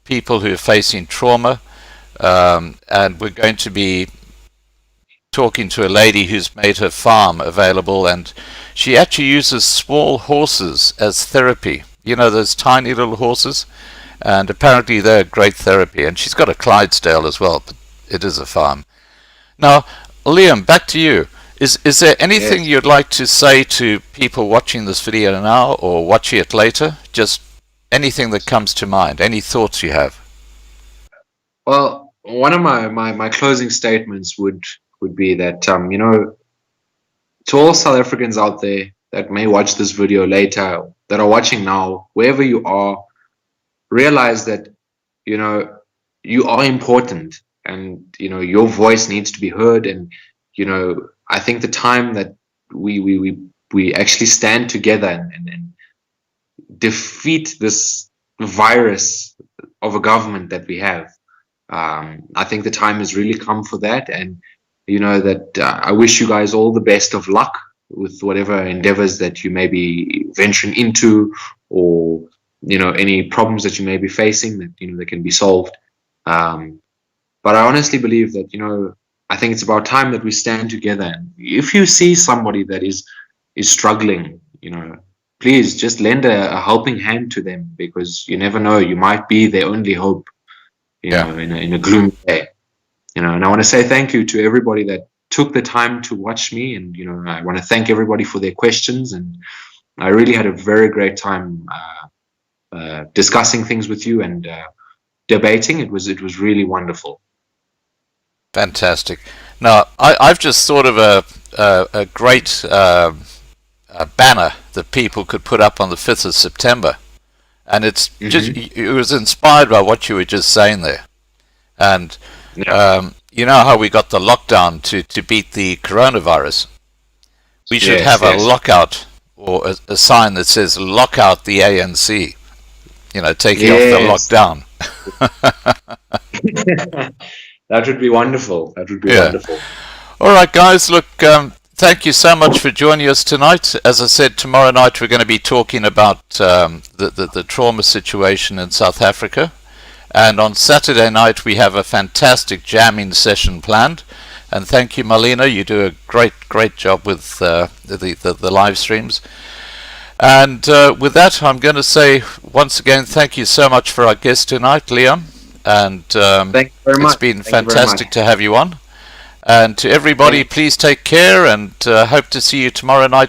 people who are facing trauma, and we're going to be talking to a lady who's made her farm available, and she actually uses small horses as therapy. You know, those tiny little horses? And apparently they're great therapy. And she's got a Clydesdale as well, but it is a farm. Now, Liam, back to you. Is there anything you'd like to say to people watching this video now or watching it later? Just anything that comes to mind, any thoughts you have? Well, one of my closing statements would be that, to all South Africans out there that may watch this video later, that are watching now, wherever you are, realize that, you are important, and, your voice needs to be heard. And, I think the time that we actually stand together and defeat this virus of a government that we have, I think the time has really come for that. And, I wish you guys all the best of luck with whatever endeavors that you may be venturing into, or any problems that you may be facing that that can be solved. But I honestly believe that I think it's about time that we stand together. And if you see somebody that is struggling, please just lend a helping hand to them, because you never know, you might be their only hope. In a gloomy day. And I want to say thank you to everybody that took the time to watch me, and I want to thank everybody for their questions, and I really had a very great time discussing things with you and debating. It was really wonderful. Fantastic. Now, I've just thought of a great banner that people could put up on the 5th of September. And it's just, it was inspired by what you were just saying there. And you know how we got the lockdown to beat the coronavirus? We should have a lockout, or a sign that says lock out the ANC, taking off the lockdown. That would be wonderful. That would be wonderful. All right, guys, look, thank you so much for joining us tonight. As I said, tomorrow night we're going to be talking about the trauma situation in South Africa. And on Saturday night we have a fantastic jamming session planned. And thank you, Marlena. You do a great job with the live streams. And with that, I'm going to say once again, thank you so much for our guest tonight, Liam. And thank you very much. It's been fantastic to have you on. And to everybody, please take care, and hope to see you tomorrow night